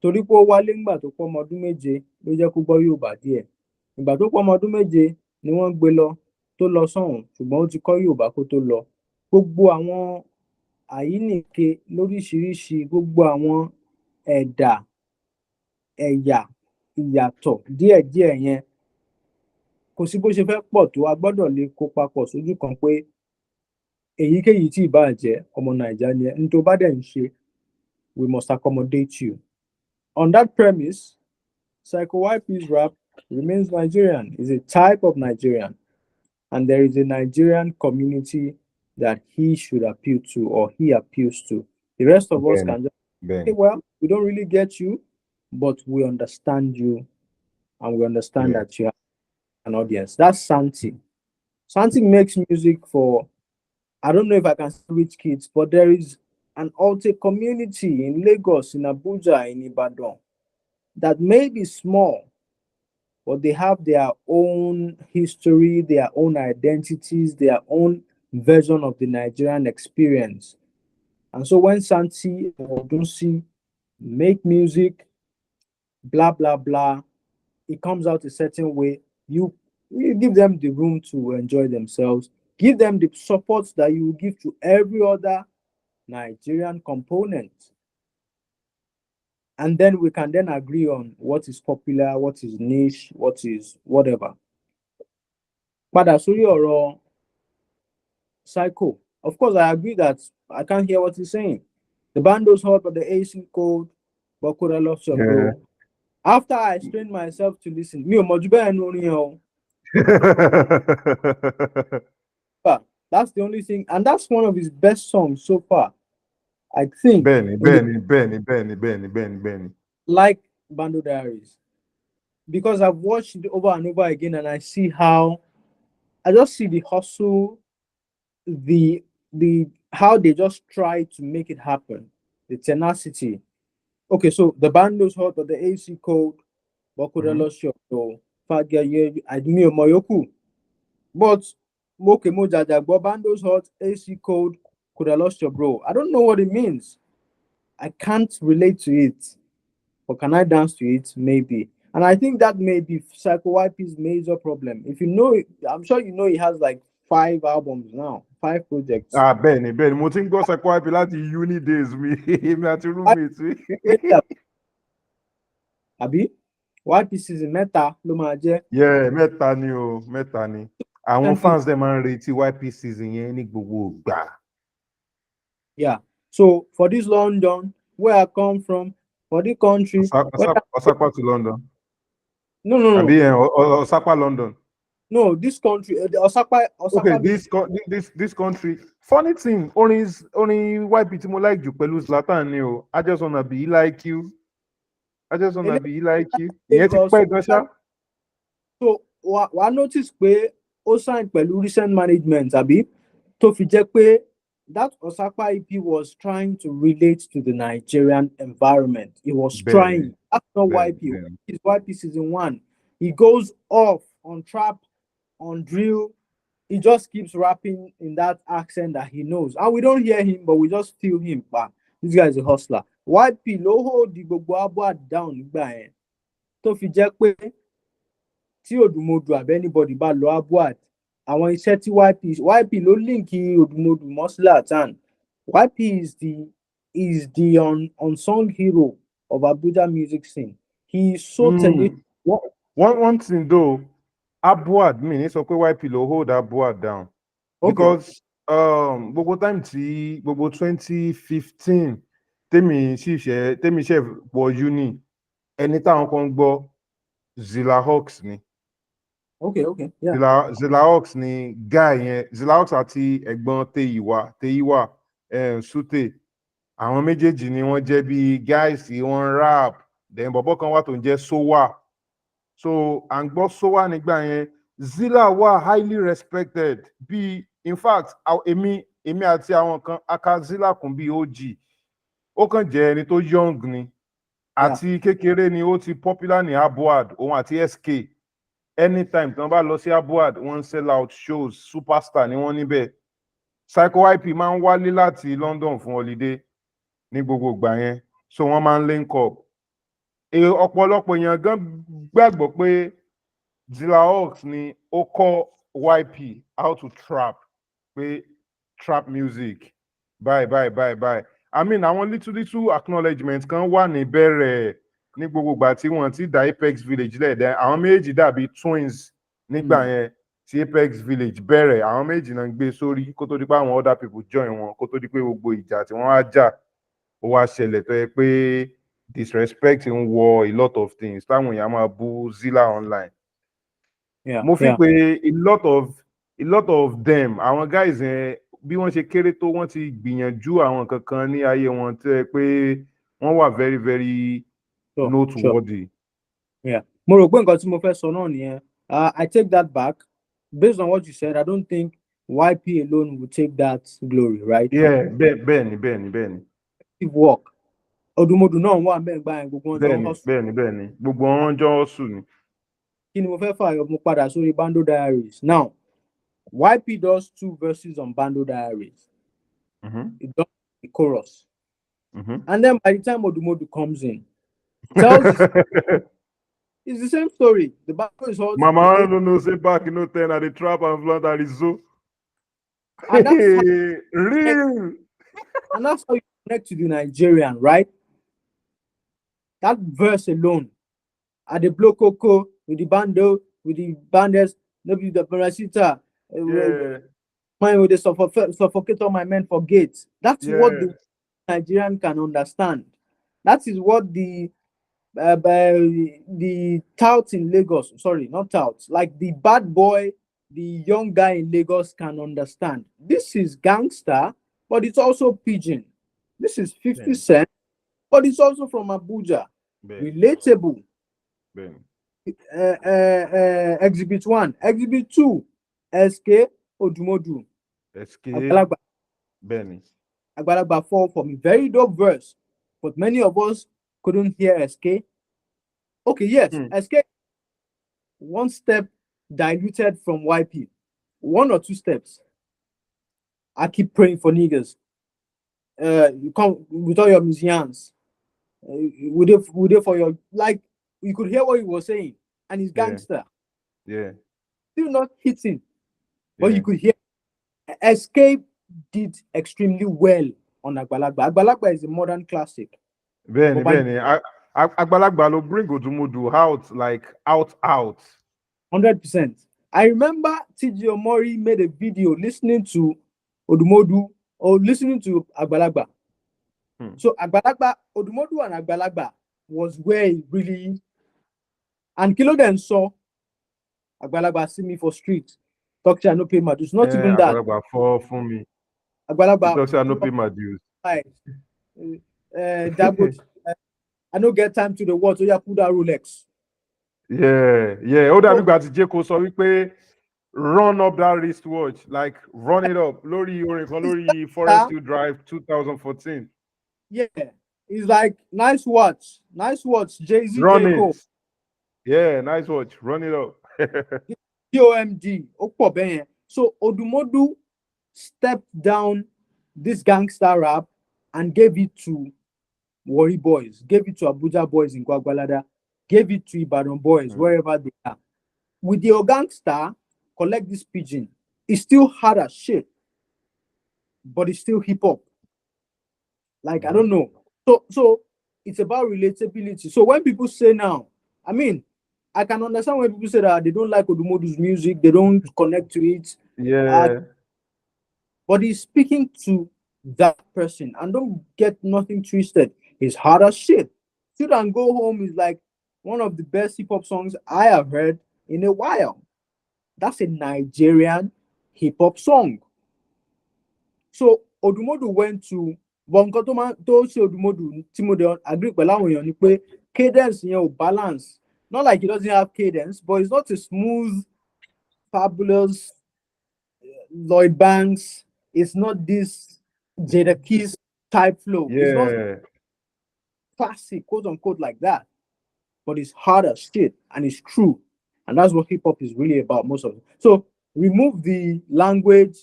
torí pé ó wálé ńgbà tó pọ́ ọmọ ọdún méje ló jẹ́ kó gbọ́ Yorùbá díẹ̀ ìgbà tó pọ́ ọmọ ọdún méje ni wọ́n gbé lọ tó lọ sọ́hùn ṣùgbọ́n ó ti kọ́ Yorùbá kó tó lọ gbogbo àwọn àyínìke lóríṣiríṣi gbogbo àwọn ẹ̀dà ẹ̀yà ìyàtọ̀ díẹ̀díẹ̀ yẹn kò sí bó ṣe fẹ́ pọ̀ tó a gbọ́dọ̀ lè kó papọ̀ sójú kan pé èyíkéyìí tí ìbá jẹ́ ọmọ Nàìjíríà ni ẹni tó bá dẹ̀ ń ṣe we must accommodate you on that premise Psycho YP's rap remains Nigerian is a type of Nigerian and there is a Nigerian community that he should appeal to or he appeals to the rest of us can just say well we don't really get you but we understand you and we understand that you have an audience. That's Santi. Santi makes music for, I don't know if I can say which kids, but there is an Alte community in Lagos, in Abuja, in Ibadan, that may be small, but they have their own history, their own identities, their own version of the Nigerian experience. And so when Santi or Dunsi make music, blah, blah, blah, it comes out a certain way. You give them the room to enjoy themselves. Give them the support that you give to every other Nigerian component. And then we can then agree on what is popular, what is niche, what is whatever. Padà sórí ọ̀rọ̀ Psycho. Of course, I agree that I can't hear what he's saying. The bando's hot, but the AC cold, but could I love your bro? After I strained myself to listen, mi ò mọ̀ jù bẹ́ẹ̀ nu orin yẹn o. But that's the only thing, and that's one of his best songs so far. I think. Benny. Like Bando Diaries, because I've watched it over and over again, and I see how I just see the hustle, the how they just try to make it happen, the tenacity. Okay, so the bando's hot, but the AC cold, but could I lost your bro? I knew Moyoku. But okay, but bando's hot, AC cold, could I lost your bro? I don't know what it means. I can't relate to it. But can I dance to it? Maybe. And I think that may be Psycho YP's major problem. If you know it, I'm sure you know he has like 5 albums now, 5 projects. Benny. Mo ti ń gbọ́ Psycho YP láti uni days mi. Èmi àti roommates mi. Àbí? YP season mẹ́ta ló máa jẹ́. Yeah, mẹ́ta ni. Àwọn fans dem máa ń retí YP season yẹn ní gbogbo ìgbà. Yeah. So for this London, where I come from, for the country. Osapa to London. No. Osapa London. No, this country, Osapa. Okay, this country. Funny thing, only YP tí mo like jù pẹ̀lú Zlatan ni o. I just wanna be like you. Ìyẹn ti pẹ́ gan ṣá. So wàá notice pé ó sign pẹ̀lú recent management àbí tó fi jẹ́ pé that Osapa EP was trying to relate to the Nigerian environment. He was trying. That's not YP. It's YP season 1. He goes off on trap, on drill. He just keeps rapping in that accent that he knows. And we don't hear him, but we just feel him. But this guy is a hustler. YP ló hold the gbogbo Abuad down nígbà yẹn. Tó fi jẹ́ pé tí Òdùmọdù àbí anybody bá lọ Abuad, àwọn iṣẹ́ tí YP ló link Òdùmọdù mọ́ Zlatan. YP is the unsung hero of Abuja music scene. He is so talented. One thing though, Abuad, mi ní sọ pé YP ló hold Abuad down. Okay. Because gbogbo time tí gbogbo 2015 tèmi ṣe wọ uni ẹni táwọn kan gbọ́ Zilla Hawks ni. Okay, yeah. Zilla Hawks ni guy yẹn. Zilla Hawks àti ẹ̀gbọ́n Teyiwa Sute, àwọn méjèèjì ni wọ́n jẹ́ bí guys tí wọ́n rap. Then bọ̀bọ́ kan wà tó ń jẹ́ Sowa. So à ń gbọ́ Sowa nígbà yẹn. Zilla wà highly respected bí in fact èmi àti àwọn kan aka Zilla kún bí OG. Ó kàn jẹ́ ẹni tó young ni àti kékeré ni ó ti popular ní Abuad òun àti SK. Anytime tí wọ́n bá lọ sí Abuad wọ́n ń sell out shows, superstar ni wọ́n níbẹ̀. Psycho YP máa ń wálé láti London fún holiday ní gbogbo ìgbà yẹn, so wọ́n máa ń link up. Ọ̀pọ̀lọpọ̀ èèyàn gan gbàgbọ́ pé Zilla Hawks ni ó kọ́ YP how to trap, pé trap music bye. I mean àwọn little acknowledgement kan wà ní bẹ̀rẹ̀ ní gbogbo ìgbà tí wọ́n ti dá Apex Village lẹ́ẹ̀dẹ́. Àwọn méjì dàbí twins nígbà yẹn tí Apex Village bẹ̀rẹ̀. Àwọn méjì náà ń gbé sórí kó tó di pé àwọn other people join wọn, kó tó di pé gbogbo ìjà tí wọ́n á jà ó wá ṣẹlẹ̀ tó yẹ pé disrespect ń wọ a lot of things táwọn èèyàn máa bú Zilla online. Mo fi pé a lot of them àwọn guys yẹn bí wọ́n ṣe kéré tó wọ́n ti gbìyànjú àwọn kankan ní ayé wọn tó yẹ pé wọ́n wà very very noteworthy. Mo rò pé nǹkan tí mo fẹ́ sọ náà nìyẹn. I take that back. Based on what you said, I don't think YP alone will take that glory, right? Yeah, bẹ́ẹ̀ni. Work. Odumodu náà wà mẹ́gbà yẹn gbogbo wọn jọ hustle. Bẹ́ẹ̀ni. Gbogbo wọn jọ hustle ni. Kí ni mo fẹ́ fààyàn mo padà sórí Bando Diaries. Now, YP does 2 verses on Bando Diaries. It does the chorus. And then by the time Odumodu comes in, tells it's the same story. The Bando is all Mama no say back no 10 at the trap and flaunt at the zoo. Real. And that's how you connect to the Nigerian, right? That verse alone, at the blow coco with the bando, with the banders, maybe the parasita, mine with the suffocator, my men forget. That's what the Nigerian can understand. That is what the tout in Lagos, sorry, not tout, like the bad boy, the young guy in Lagos can understand. This is gangster, but it's also pidgin. This is 50 Cent, but it's also from Abuja. Relatable. Exhibit 1. Exhibit 2. SK Odumodu. SK Benny. Agbalagba fall for me. Very dope verse. But many of us couldn't hear SK. Okay, yes. SK one step diluted from YP. 1 or 2 steps. I keep praying for niggas. You come with all your musicians. With it for your, like, you could hear what he was saying, and he's gangster. Yeah. Still not hitting, but you could hear. Escape did extremely well on Agbalagba. Agbalagba is a modern classic. Benny. Agbalagba will bring Odumodu out, like out. 100%. I remember TG Omori made a video listening to Odumodu or listening to Agbalagba. So Agbalagba, Odumodu and Agbalagba was where it really, and Kilo then saw Agbalagba see me for street. Talk to I no pay my dues. Not even that. Agbalagba fall for me. Agbalagba talk to I no pay my dues. I don't get time to the watch. So you put that Rolex. Yeah. Ó dàbí ìgbà tí Jeko sọ wípé run up that wristwatch, like run it up. Lórí Forest Hill Drive 2014. Yeah, it's like nice watch, Jay-Z, run J. Cole. It. Yeah, nice watch, run it up. OMG. So Odumodu stepped down this gangster rap and gave it to Warri boys, gave it to Abuja boys in Gwagwalada, gave it to Ibadan boys, wherever they are. With the gangster, collect this pigeon. It's still hard as shit, but it's still hip hop. Like, I don't know. So it's about relatability. So when people say now, I mean, I can understand when people say that they don't like Odumodu's music, they don't connect to it. Yeah. but he's speaking to that person. And don't get nothing twisted. It's hard as shit. Shoot and Go Home is like one of the best hip hop songs I have heard in a while. That's a Nigerian hip hop song. So Odumodu went to nǹkan tó ṣe Odumodu tí mo dẹ̀ agree pẹ̀lú àwọn èèyàn ni pé cadence yẹn ò balance. Not like he doesn't have cadence, but it's not a smooth, fabulous Lloyd Banks. It's not this Jada Keys type flow. It's not Yeah. classic, quote unquote, like that. But it's hard as shit and it's true. And that's what hip hop is really about, most of it. So remove the language.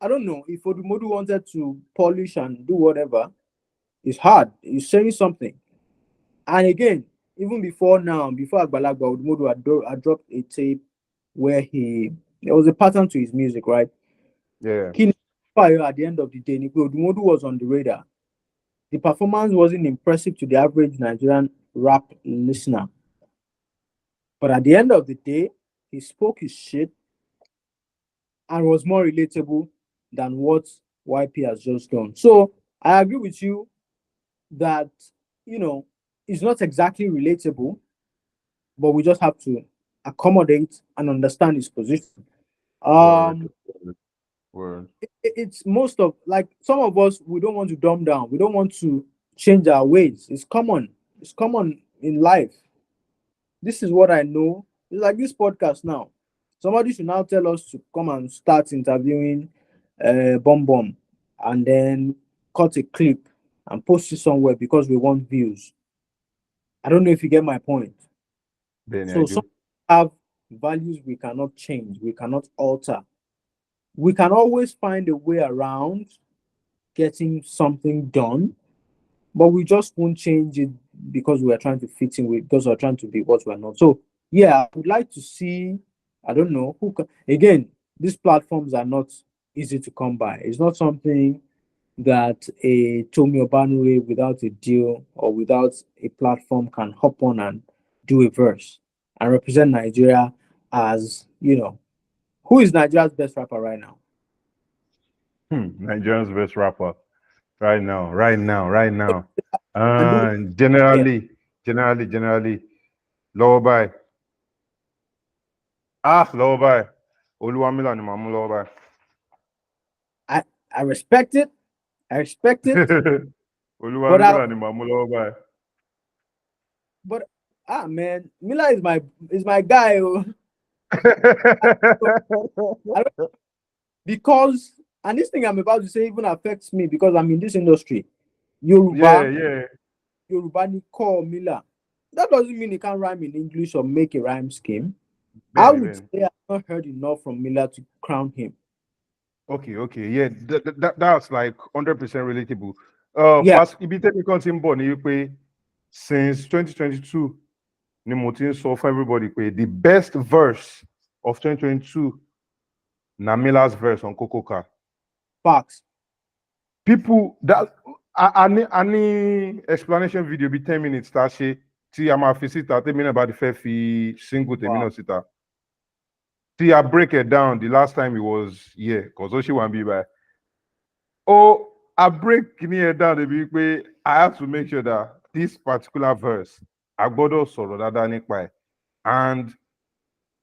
I don't know if Odumodu wanted to polish and do whatever. It's hard. He's saying something. And again, even before now, before Agbalagba, Odumodu had dropped a tape where there was a pattern to his music, right? Yeah. Key Fire at the end of the day, Odumodu was on the radar. The performance wasn't impressive to the average Nigerian rap listener. But at the end of the day, he spoke his shit and was more relatable than what YP has just done. So I agree with you that, it's not exactly relatable, but we just have to accommodate and understand his position. Word. Word. It's most of, like, some of us, we don't want to dumb down. We don't want to change our ways. It's common. It's common in life. This is what I know. It's like this podcast now. Somebody should now tell us to come and start interviewing Bomb Bomb and then cut a clip and post it somewhere because we want views. I don't know if you get my point. Benny, I So do. some have values we cannot change, we cannot alter. We can always find a way around getting something done, but we just won't change it because we are trying to fit in with, because we're trying to be what we're not. So yeah, I would like to see, I don't know who can, again, these platforms are not easy to come by. It's not something that a Tomi Obanure without a deal or without a platform can hop on and do a verse and represent Nigeria as, who is Nigeria's best rapper right now? Nigerian's best rapper. Right now. And do yeah, Generally. Lower by. Lower by. OluwaMillar ni màá mú lower by. I respect it. I respect it. OluwaMillar ni màá mú lower by. But man, Miller is my guy. Because, and this thing I'm about to say even affects me because I'm in this industry. Yoruba ni call Miller. That doesn't mean he can't rhyme in English or make a rhyme scheme. I would say I've not heard enough from Miller to crown him. Okay. Yeah, that's like 100% relatable. Yeah. Since 2022, ni mo ti ń sọ fún everybody pé the best verse of 2022 na Miller's verse on Cocoa. Facts. People that any explanation video be 10 minutes tá ṣe tí a máa fi síta tèmi náà bá ti fẹ́ fi single tèmi náà síta. See, I break it down. The last time it was because Oshi won't be by. Oh, I break it down the big way. I have to make sure that this particular verse, I gbọ́dọ̀ sọ̀rọ̀ dáadáa nípa ẹ̀. And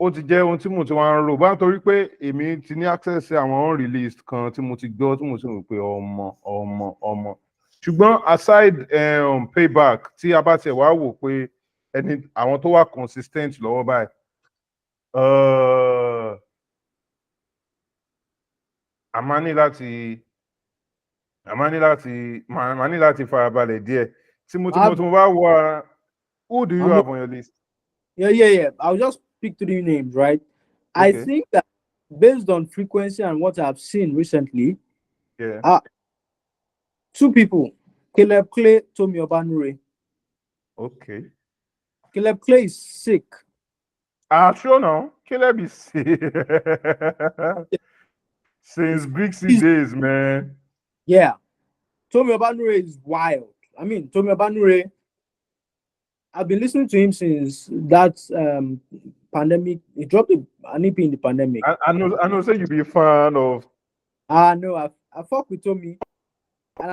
ó ti jẹ́ ohun tí mo ti wá ń rò bá torí pé èmi ti ní access sí àwọn unreleased kan tí mo ti gbọ́ tí mo ti rò pé ọmọ. Ṣùgbọ́n aside payback tí a bá tiẹ̀ wá wò pé àwọn tó wà consistent lọ́wọ́ báyìí. A máa ní láti farabalẹ̀ díẹ̀. Tí mo bá wá, who do you have on your list? Yeah. I'll just pick 3 names, right? Okay. I think that based on frequency and what I've seen recently, 2 people, Caleb Clay, Tomi Obanure. Okay. Caleb Clay is sick. Sure now. Caleb is sick. Since Big C days, man. Yeah. Tomi Obanure is wild. I mean, Tomi Obanure, I've been listening to him since that pandemic. He dropped an EP in the pandemic. I know say you be a fan of No, I fuck with Tommy, and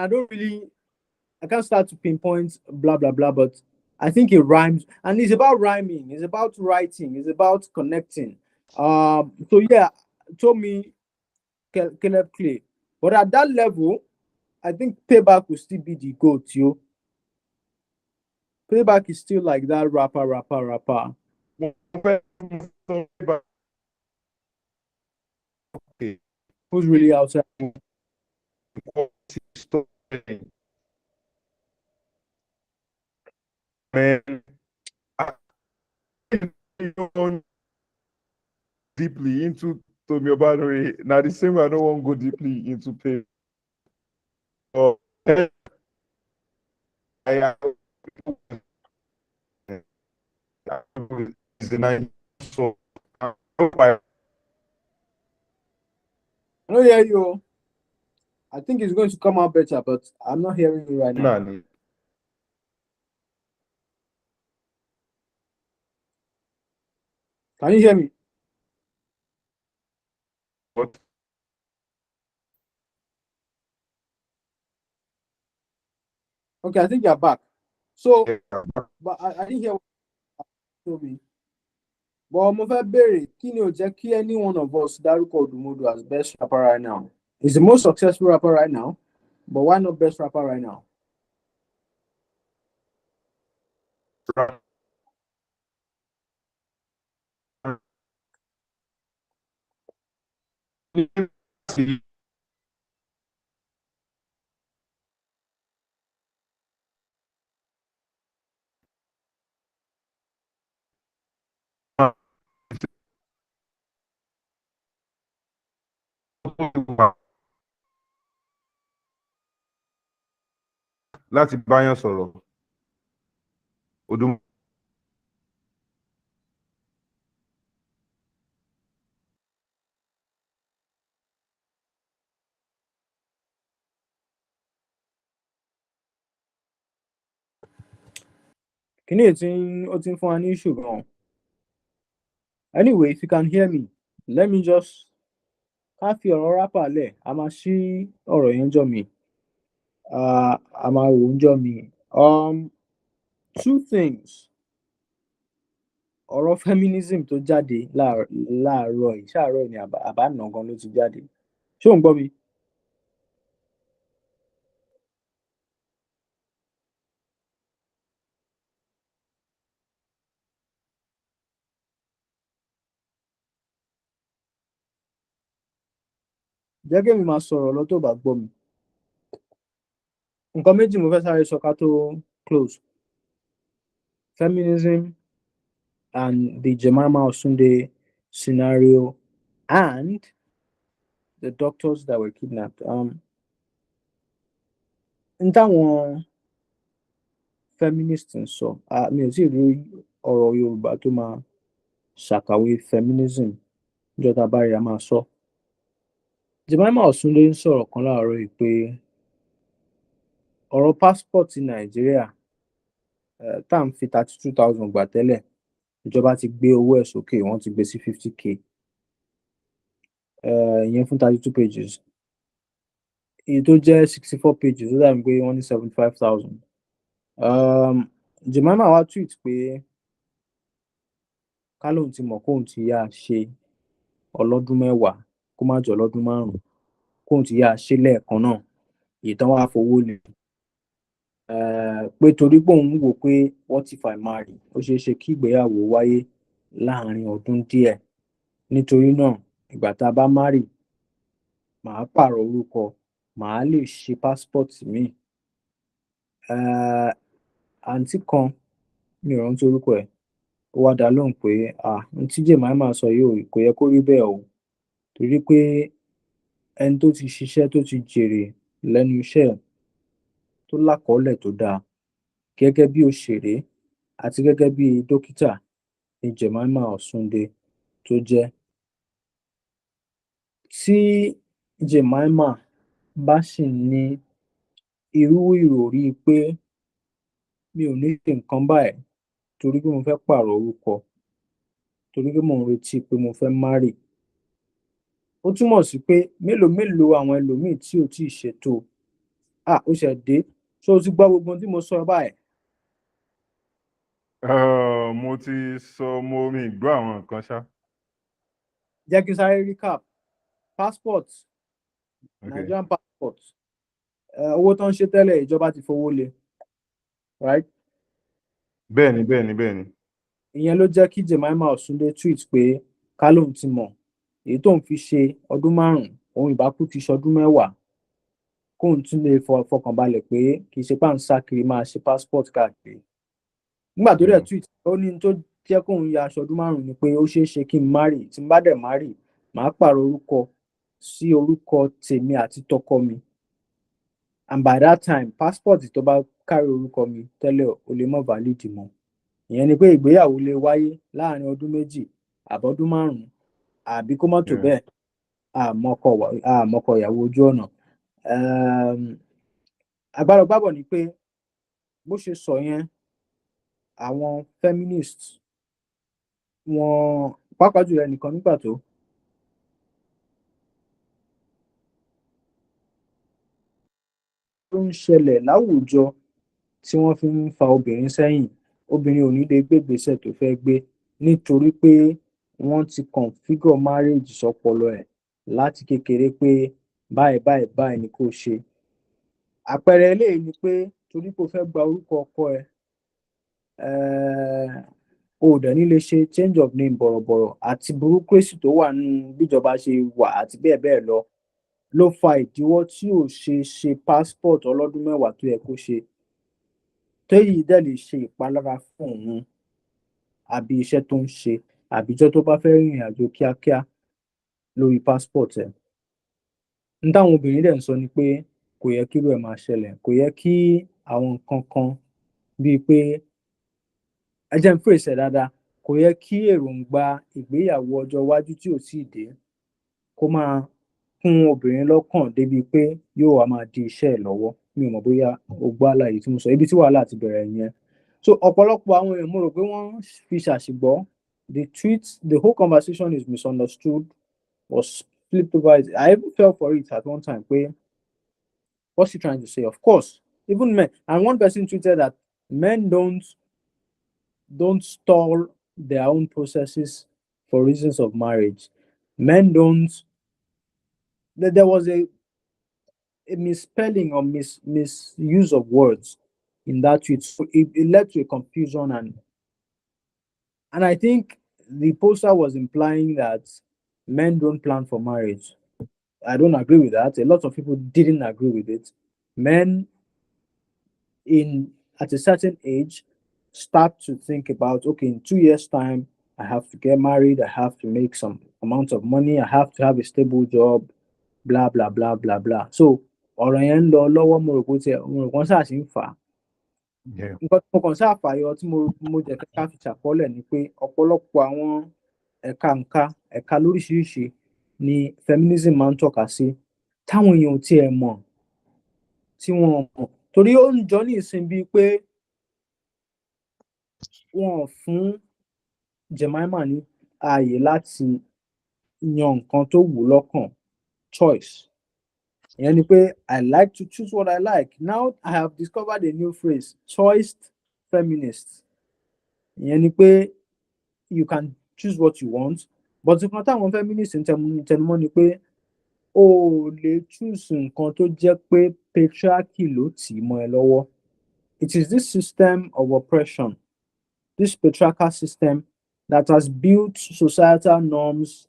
I can't start to pinpoint blah blah blah, but I think it rhymes, and it's about rhyming, it's about writing, it's about connecting. So yeah, Tommy, Caleb Clay, but at that level, I think Payback will still be the goat, yo. Payback is still like that rapper. Mo fẹ́ sọ nípa okay, Who's really outside? nǹkan tí story man, I don't deeply into Tomi Obadore. Now the same way I don't want to go deeply into pay. But I is the nine. So I hope I I don't hear you. I think it's going to come out better, but I'm not hearing you right now. nah, Can you hear me? but Okay, I think you're back. So, yeah, but I didn't hear what you told me. But mo fẹ́ béèrè kí ni ò jẹ́ kí any one of us dárúkọ Odumodu as best rapper right now? He's the most successful rapper right now, but why not best rapper right now? láti báyàn sọ̀rọ̀ Odum Kí ni ó ti ń fún wa ní issue gan? Anyway, if you can hear me, let me just ká fi ọ̀rọ̀ rapper lẹ̀, a máa ṣí ọ̀rọ̀ yẹn jọ mi. A máa wò ó jọ mi. Two things. Ọ̀rọ̀ feminism tó jáde láàárọ̀ yìí, ṣáàárọ̀ ni àbáná gan ló ti jáde. Ṣé ò ń gbọ́ mi? Jẹ́ kí èmi máa sọ̀rọ̀ lọ tó bá gbọ́ mi. Nǹkan méjì mo fẹ́ sáré sọ ká tó close. Feminism and the Jemima Osunde scenario and the doctors that were kidnapped. N táwọn feminists ń sọ, mi ò tí ì rí ọ̀rọ̀ Yorùbá tó máa ṣàkàwé feminism níjọ́ bá rí a máa sọ. Jemima Osunde ń sọ̀rọ̀ kan láàárọ̀ yìí pé ọ̀rọ̀ passport Nàìjíríà tá à ń fi 32,000 gbà tẹ́lẹ̀, ìjọba ti gbé owó ẹ̀ sókè, wọ́n ti gbé sí 50k. Ìyẹn fún 32 pages. Èyí tó jẹ́ 64 pages ó dàbí pé wọ́n ní 75,000. Jemima wá tweet pé ká lóun ti mọ̀ kóun ti yá ṣe ọlọ́dún mẹ́wàá kó má jọ ọlọ́dún márùn-ún, kóun ti yá ṣe lẹ́ẹ̀kan náà, èyí tán wá fowó lé. Pé torí pé òun wò pé what if I marry, ó ṣeé ṣe kí ìgbéyàwó wáyé láàárín ọdún díẹ̀. Nítorí náà, ìgbà tá a bá marry, màá pààrọ̀ orúkọ, màá lè ṣe passport míì. Àǹtí kan, mi ò rántí orúkọ ẹ̀, ó wá dá lóhùn pé ohun tí Jemima sọ yìí kò yẹ kó rí bẹ́ẹ̀ o, torí pé ẹni tó ti ṣiṣẹ́ tó ti jèrè lẹ́nu iṣẹ́ tó lákọọ́lẹ̀ tó dáa gẹ́gẹ́ bí òṣèré àti gẹ́gẹ́ bí dókítà ni Jemima Osunde tó jẹ́. Tí Jemima bá sì ní irú ìròrí pé mi ò ní ṣe nǹkan báyìí torí pé mo fẹ́ pààrọ̀ orúkọ, torí pé mò ń retí pé mo fẹ́ marry, ó túmọ̀ sí pé mélòó àwọn ẹlòmíì tí ò tíì ṣètò ó ṣẹ̀ dé ṣé o ti gbọ́ gbogbo ohun tí mo sọ báyìí. Mo ti sọ mo mi gbọ́ àwọn nǹkan ṣá. Jẹ́ kí n sáré recap. Passport, Okay. Nigerian passport, owó tó ń ṣe tẹ́lẹ̀ ìjọba ti fowó lé, right? Bẹ́ẹ̀ni. Ìyẹn ló jẹ́ kí Jemima Ọ̀ṣúndé tweet pé ká lóun ti mọ̀ èyí tóun fi ṣe ọdún 5 òun ìbákú ti ṣọdún 10 kóun tún lè fọkànbalẹ̀ pé kì í ṣe páǹsá kiri máa ṣe passport káàkiri. Nígbà tó dẹ̀ tweet ó ní tó jẹ́ kóun ya aṣọdún 5 ni pé ó ṣeé ṣe kí n marry, tí n bá dẹ̀ marry màá pààrọ̀ orúkọ sí orúkọ tèmi àti tọkọ mi, and by that time passport tó bá kárí orúkọ mi tẹ́lẹ̀ ò lè mọ́ valid mọ́. Ìyẹn ni pé ìgbéyàwó lè wáyé láàrin ọdún 2 àbọ̀dún 5 àbí kó má tó bẹ́ẹ̀ àmọ́kọ ìyàwó ojú ọ̀nà. Agbára gbábọ̀ ni pé bó ṣe sọ yẹn àwọn feminists wọn pàápàá jùlọ ẹnìkan nígbà tó ń ṣẹlẹ̀ láwùjọ tí wọ́n fi ń fa obìnrin sẹ́yìn. Obìnrin ò ní lè gbé ìgbésẹ̀ tó fẹ́ gbé nítorí pé wọ́n ti configure marriage sọpọlọ ẹ̀ láti kékeré pé báyìí ni kò ṣe. Àpẹẹrẹ eléyìí ni pé torí pé o fẹ́ gba orúkọ ọkọ ẹ o ò dẹ̀ ní lè ṣe change of name bọ̀rọ̀bọ̀rọ̀ àti bureaucracy tó wà nínú bíjọba ṣe wà àti bẹ́ẹ̀ bẹ́ẹ̀ ló fa ìdíwọ́ tí ò ṣe passport ọlọ́dún 10 tó yẹ kó ṣe. Téyì dẹ̀ lè ṣe ìpalára fún òun àbí iṣẹ́ tó ń ṣe àbíjọ́ tó bá fẹ́ rìnrìn àjò kíákíá lórí passport ẹ̀. N táwọn obìnrin dẹ̀ ń sọ ni pé kò yẹ kí irú ẹ̀ máa ṣẹlẹ̀, kò yẹ kí àwọn nǹkan kan bíi pé ẹ jẹ́ n phrase ẹ̀ dáadáa, kò yẹ kí èròǹgbà ìgbéyàwó ọjọ́ iwájú tí ò tíì dé kó máa kún obìnrin lọ́kàn débi pé yóò wá máa di iṣẹ́ ẹ̀ lọ́wọ́. Mi ò mọ̀ bóyá o gbọ́ àlàyé tí mo sọ, ibi tí wàhálà ti bẹ̀rẹ̀ yẹn. So ọ̀pọ̀lọpọ̀ àwọn èèyàn mo rò pé wọ́n fi ṣàṣìgbọ́. The tweet, the whole conversation is misunderstood, was flipped over. I even fell for it at one time. What's she trying to say? Of course, even men. And one person tweeted that men don't stall their own processes for reasons of marriage. Men don't. There was a misspelling or misuse of words in that tweet. So it led to a confusion, and I think the poster was implying that men don't plan for marriage. I don't agree with that. A lot of people didn't agree with it. Men at a certain age start to think about, okay, in 2 years' time, I have to get married, I have to make some amount of money, I have to have a stable job, blah, blah, blah, blah, blah. So, ọ̀rọ̀ yẹn ń lọ lọ́wọ́ mo rò pé sáà sì ń fà á. Nǹkan tí mo kàn sáà fàyọ tí mo jẹ́ ká fi ṣàkọọ́lẹ̀ ni pé ọ̀pọ̀lọpọ̀ àwọn ẹ̀ka lóríṣiríṣi ni feminism máa ń tọ́ka sí táwọn èèyàn ò tiẹ̀ mọ̀ tí wọ́n mọ̀ torí ó ń jọ ní ìsìn bíi pé wọn ò fún Jemima ní ààyè láti yan nǹkan tó wù lọ́kàn, choice. Ìyẹn ni pé I like to choose what I like. Now I have discovered a new phrase, choiced feminist. Ìyẹn ni pé you can choose what you want, but nǹkan táwọn feminists ń tẹnumọ́ ni pé o lè choose nǹkan tó jẹ́ pé patriarchy ló tì í mọ́ ẹ lọ́wọ́. It is this system of oppression, this patriarchal system that has built societal norms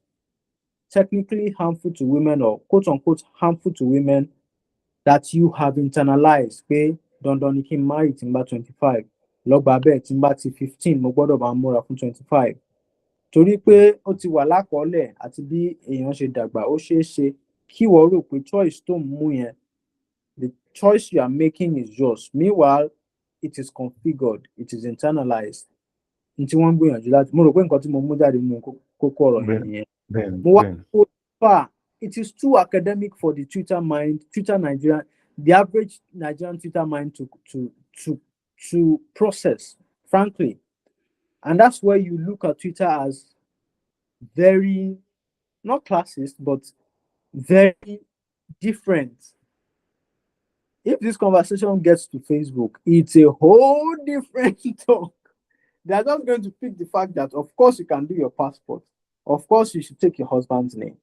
technically harmful to women or quote unquote harmful to women that you have internalized pé dandan ni kí n marry tí n bá 25, lọ́gbà bẹ́ẹ̀ tí n bá ti 15 mo gbọ́dọ̀ máa múra fún 25. Torí pé ó ti wà lákọọ́lẹ̀ àti bí èèyàn ṣe dàgbà ó ṣeé ṣe kí wọ́n rò pé choice tó ń mú yẹn, the choice you are making is yours. Meanwhile, it is configured, it is internalized. N tí wọ́n ń gbìyànjú láti mo rò pé nǹkan tí mo mú jáde nínú kókó ọ̀rọ̀ yẹn nìyẹn. Mo wá kó fà it is too academic for the the average Nigerian Twitter mind to process, frankly. And that's where you look at Twitter as very, not classist, but very different. If this conversation gets to Facebook, it's a whole different talk. They're just going to pick the fact that, of course, you can do your passport. Of course, you should take your husband's name.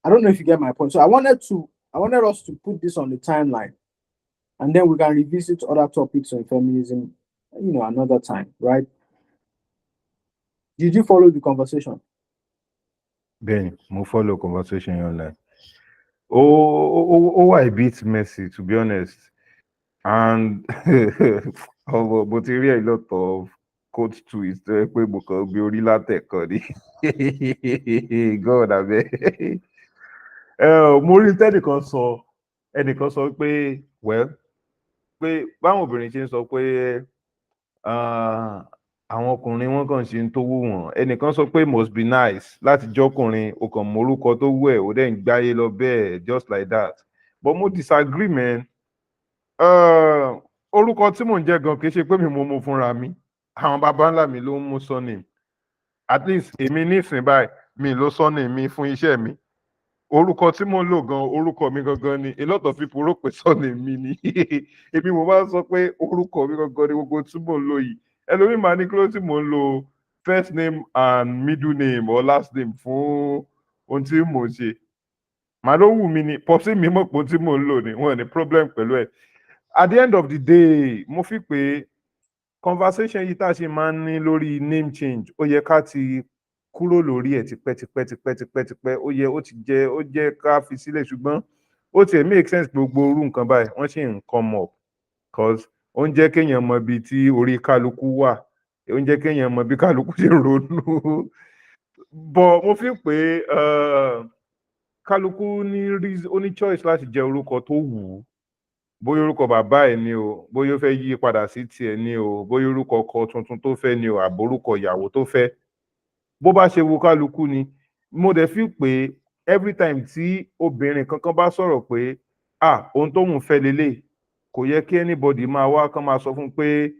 I don't know if you get my point. So I wanted us to put this on the timeline, and then we can revisit other topics on feminism, another time, right? Did you follow the conversation? Bẹ́ẹ̀ni, mo follow conversation yẹn online. Ó wà a bit messy, to be honest, and mo ti rí a lot of quote tweets tó yẹ pé mo kàn gbé orí látẹ̀kọ́ ni. God abeg. Mo rí tẹ́nìkan sọ, ẹnìkan sọ pé well pé báwọn obìnrin ṣe ń sọ pé àwọn ọkùnrin wọn kàn ṣe ń tó wù wọ́n. Ẹnìkan sọ pé must be nice láti jọkùnrin o kàn mọ orúkọ tó wù ẹ́ o dẹ̀ ń gbáyé lọ bẹ́ẹ̀ just like that, but mo disagree man. Orúkọ tí mò ń jẹ́ gan kì í ṣe pé mi mo mú fúnra mi, àwọn baba ńlá mi ló ń mú surname. At least èmi nísìnyí báyìí mi ló surname mi fún iṣẹ́ mi. Orúkọ tí mo ń lò gan orúkọ mi gangan ni, a lot of people rò pé surname mi ni. Èmi mo máa ń sọ pé orúkọ mi gangan ni gbogbo tí mo ń lò yìí. Ẹlòmíì máa ní kí ló tí mo ń lo first name and middle name or last name fún ohun tí mò ń ṣe. Màá ló wù mí ni, pọ̀sí mi mọ̀ pé ohun tí mò ń lò ni, wọn ò ní problem pẹ̀lú ẹ̀. At the end of the day, mo fi pé conversation yìí tá a ṣe máa ń ní lórí name change, ó yẹ ká ti kúrò lórí ẹ̀ tipẹ́. Ó jẹ́ ká fi sílẹ̀, ṣùgbọ́n ó tiẹ̀ make sense pé gbogbo orú nǹkan báyìí wọ́n ṣì ń come up cause ó ń jẹ́ kéèyàn mọ ibi tí orí kálukú wà, ó ń jẹ́ kéèyàn mọ bí kálukú ṣe ronú. But mo fi pé kálukú ó ní choice láti jẹ orúkọ tó wù ú, bóyá orúkọ bàbá ẹ̀ ni o, bóyá ó fẹ́ yí padà sí tiẹ̀ ni o, bóyá orúkọ ọkọ tuntun tó fẹ́ ni o, àbórúkọ ìyàwó tó fẹ́, bó bá ṣe wo kálukú ni. Mo dẹ̀ fi pé every time tí obìnrin kankan bá sọ̀rọ̀ pé ohun tóun fẹ́ lélẹ̀, kò yẹ kí anybody máa wá kán máa sọ fún pé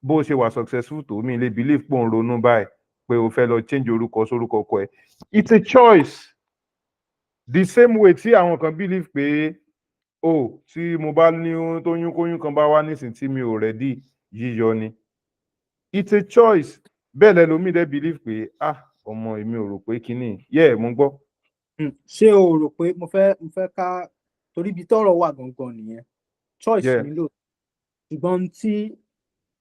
bó ṣe wà successful tó mi lè believe pé òun ronú báyìí pé o fẹ́ lọ change orúkọ sórúkọ ọkọ ẹ̀. It's a choice. The same way tí àwọn kan believe pé tí mo bá ní tóyún kóyún kan bá wá nísìn tí mi ò ready, yíyọ ni. It's a choice. Bẹ́ẹ̀ lẹ́lòmíì dẹ̀ believe pé ọmọ èmi ò rò pé kíní mo ń gbọ́. Ṣé o rò pé mo fẹ́ ká torí ibi tọ́rọ̀ wà gangan nìyẹn, choice nílò, ṣùgbọ́n tí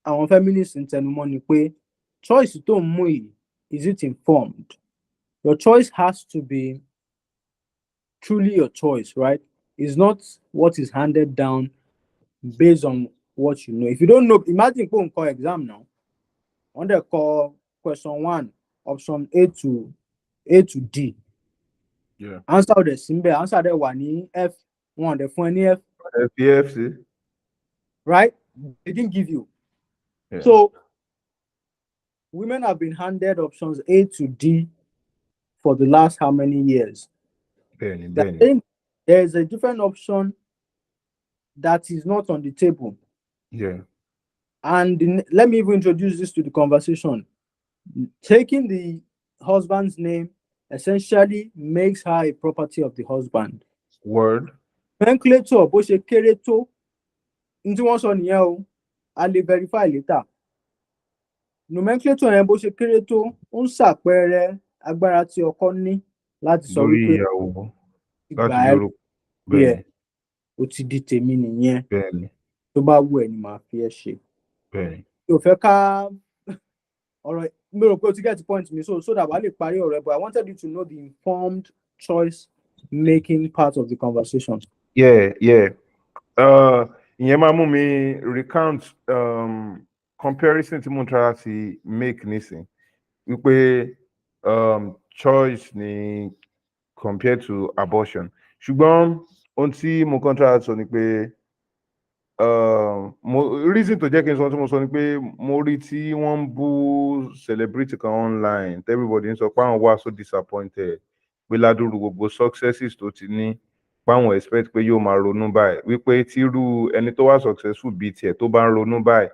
àwọn feminists ń tẹnumọ́ ni pé choice tó ń mú yìí, is it informed? Your choice has to be truly your choice, right? It's not what is handed down based on what you know. If you don't know, imagine pé nǹkan exam now, wọ́n dẹ̀ kọ question 1 option A to D. Yeah. Answer dẹ̀ síbẹ̀, answer dẹ̀ wà ní F, wọ́n dẹ̀ fún ẹ ní F, sí. Right? They didn't give you. Yeah. So women have been handed options A to D for the last how many years? Benny. There is a different option that is not on the table. Yeah. And let me even introduce this to the conversation. Taking the husband's name essentially makes her a property of the husband. Word. Nomenclature bó ṣe kéré tó, ní tí wọ́n sọ nìyẹn o, a lè verify later. Nomenclature yẹn bó ṣe kéré tó ń ṣàpẹẹrẹ agbára tí ọkọ ní láti sọ wípé láti yọrọ bẹ́ẹ̀ ó ti di tèmi nìyẹn, tó bá wù ẹ́ ni màá fi ẹ́ ṣe. Yóò fẹ́ ká ọ̀rọ̀ mi rò pé o ti get the point mi, so that wàá lè parí ọ̀rọ̀, but I wanted you to know the informed choice making part of the conversation. Yeah. Ìyẹn máa mú mi recount comparison tí mo ń try láti make nísìn wípé choice ni compared to abortion, ṣùgbọ́n ohun tí mo kàn try láti sọ ni pé reason tó jẹ́ kí n sọ tí mo sọ ni pé mo rí tí wọ́n ń bú celebrity kan online, everybody ń sọ pé àwọn wà so disappointed pé ládùúrú gbogbo successes tó ti ní, páwọn expect pé yóò máa ronú báyìí, wípé tírú ẹni tó wà successful bíi tiẹ̀ tó bá ń ronú báyìí,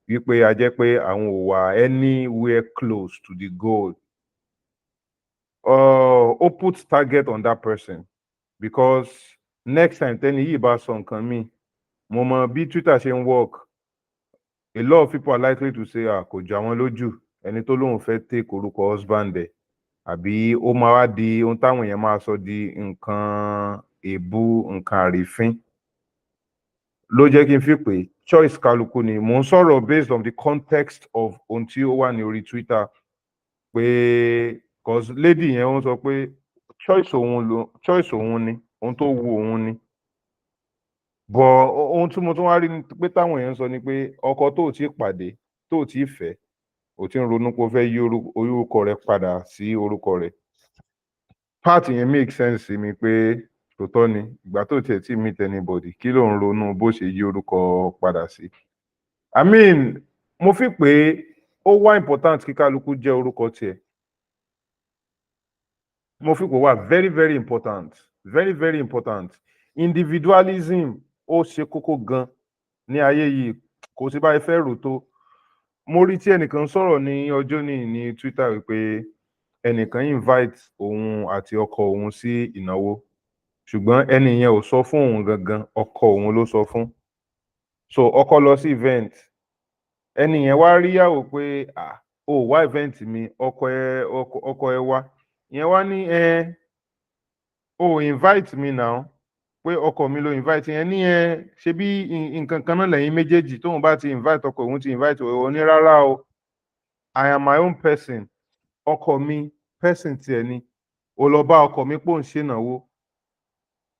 wípé a jẹ́ pé àwọn ò wà anywhere close to the goal. ó put target on that person because next time tẹ́ni yìí bá sọ nǹkan míì mo mọ bí Twitter ṣe ń work a lot of people are likely to say kò jọ àwọn lójú ẹni tó lóun fẹ́ take orúkọ husband ẹ̀ àbí ó máa wá di ohun táwọn èèyàn máa sọ di nǹkan èébú nǹkan àrífín ló jẹ́ kí n fi pé choice kálukú ni mò ń sọ̀rọ̀ based on the context of ohun tí ó wà ní orí Twitter pé cause lady yẹn ó sọ pé choice òun ni ohun tó wu òun ni bọ̀ ohun tí mo tún wá rí ni pé táwọn èèyàn sọ ni pé ọkọ tó ti pàdé tó ti fẹ́ ò ti ń ronú pé ó fẹ́ yí orúkọ rẹ̀ padà sí orúkọ rẹ̀ part yẹn make sense sí mi pé tòótọ́ ni ìgbà tó tiẹ̀ tí meet anybody kí ló ń ronú bó ṣe yí orúkọ padà sí. I mean mo fi pé ó wá important kí kálukú jẹ́ orúkọ tiẹ̀ mo fi pé wà very very important very very important individualism ó ṣe kókó gan ní ayé yìí kò sí báyìí fẹ́ rò tó mo rí tí ẹnìkan sọ̀rọ̀ ní ọjọ́ ní Twitter wípé ẹnìkan invite òun àti ọkọ òun sí ìnáwó ṣùgbọ́n ẹni yẹn ò sọ fún òun gangan ọkọ òun ló sọ fún so ọkọ lọ sí event ẹni yẹn wá rí yàwó pé ó wá event mi ọkọ ẹ wá ìyẹn wá ní ó invite me now pé ọkọ mi ló invite yẹn ní ṣe bí nǹkan kan náà lẹ́yìn méjèèjì tóun bá ti invite ọkọ òun ti invite òun ní rárá o I am my own person ọkọ mi person tiẹ̀ ni ó lọ bá ọkọ mi pò ń ṣènáwó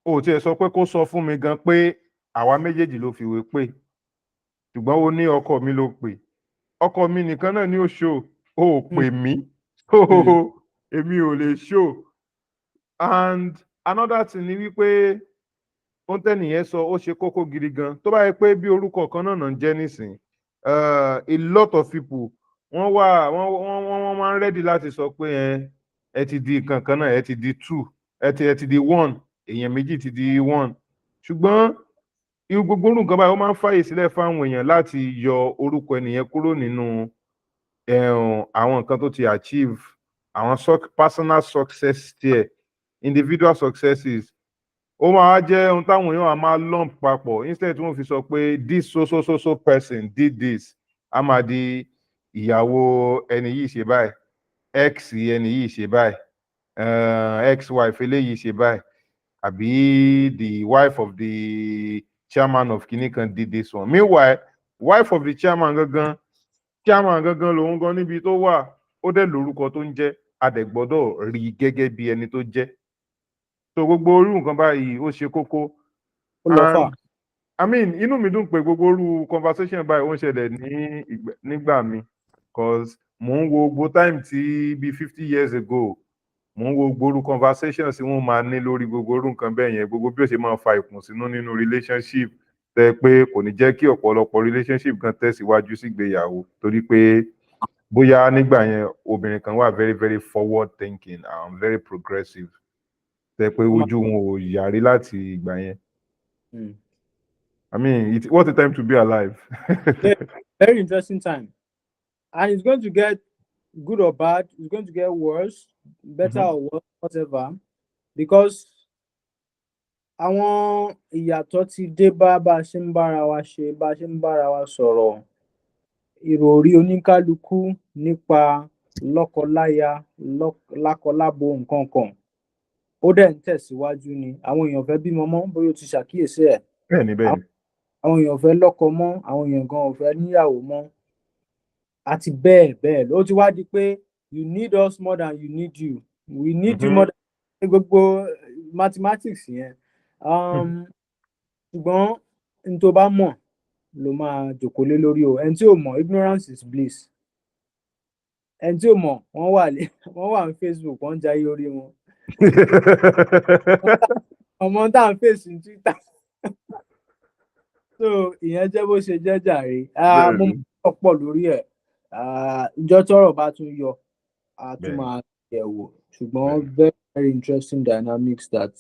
ó tiẹ̀ sọ pé kó sọ fún mi gan pé àwa méjèèjì ló fìwé pè ṣùgbọ́n ó ní ọkọ mi ló pè ọkọ mi nìkan náà ni ó ṣó ó pè mí èmi ò lè ṣó and another thing ni wípé ohun tẹ́nìyẹn sọ ó ṣe kókó gidi gan tó bá yẹ pé bí orúkọ kan náà ń jẹ́ nísìn a lot of people wọ́n máa ń ready láti sọ pé ẹ ti di nǹkan kan náà ẹ ti di two ẹ ti di one èèyàn méjì ti di one ṣùgbọ́n irú gbogbo nǹkan báyìí ó máa ń fàyè sílẹ̀ fáwọn èèyàn láti yọ orúkọ ẹnìyẹn kúrò nínú àwọn nǹkan tó ti achieve àwọn personal success tiẹ̀ individual successes ó máa jẹ́ ohun táwọn èèyàn máa lump papọ̀ instead tí wọ́n fi sọ pé this so person did this a máa di ìyàwó ẹni yìí ṣe báyìí ex ẹni yìí ṣe báyìí ex-wife eléyìí ṣe báyìí àbí the wife of the chairman of kinní kan did this one meanwhile wife of the chairman gangan lòun gan níbi tó wà ó dẹ̀ lórúkọ tó ń jẹ́ a dẹ̀ gbọ́dọ̀ rí gẹ́gẹ́ bí ẹni tó jẹ́ so gbogbo orú nǹkan báyìí ó ṣe kókó and I mean inú mi dùn pé gbogbo orú conversation báyìí ó ń ṣẹlẹ̀ nígbà mi cause mò ń wo gbogbo time tí bí 50 years ago mò ń wo gbogbo orú conversation tí wọ́n máa ní lórí gbogbo orú nǹkan bẹ́ẹ̀ yẹn gbogbo bí ó ṣe máa fa ìkùnsínú nínú relationship tẹ́ pé kò ní jẹ́ kí ọ̀pọ̀lọpọ̀ relationship kan tẹ̀síwájú sígbéyàwó torí pé bóyá nígbà yẹn obìnrin kan wà very very forward thinking and very progressive tẹ́ pé ojú wọn ò yàrí láti ìgbà yẹn. I mean, what a time to be alive. Very interesting time. And it's going to get good or bad. It's going to get worse, better or worse, whatever. Because àwọn ìyàtọ̀ ti dé bá a ṣe ń bára wa ṣe, bá a ṣe ń bára wa sọ̀rọ̀. Ìròrí oníkálukú nípa lọ́kọláya, lákọlábo nǹkan kan. Ó dẹ̀ ń tẹ̀síwájú ni. Àwọn èèyàn fẹ́ bímọ mọ́ bóyá o ti ṣàkíyèsí ẹ̀. Bẹ́ẹ̀ni. Àwọn èèyàn fẹ́ lọ́kọ mọ́, àwọn èèyàn gan ò fẹ́ níyàwó mọ́. Àti bẹ́ẹ̀ lọ. Ó ti wá di pé you need us more than you need you. We need you more than gbogbo mathematics yẹn. Ṣùgbọ́n n tó bá mọ̀ ló máa jòkó lé lórí o. Ẹni tí ò mọ̀, ignorance is bliss. Ẹni tí ò mọ̀, wọ́n wà ní Facebook, wọ́n ń jayé orí wọn. Ọmọ tá à ń fèsì ní Twitter. So ìyẹn jẹ́ bó ṣe jẹ́ jàre. Mo mọ̀ pọ̀ lórí ẹ̀. Ìjọ tọ́rọ̀ bá tún yọ a tún máa yẹ̀wò ṣùgbọ́n very very interesting dynamics that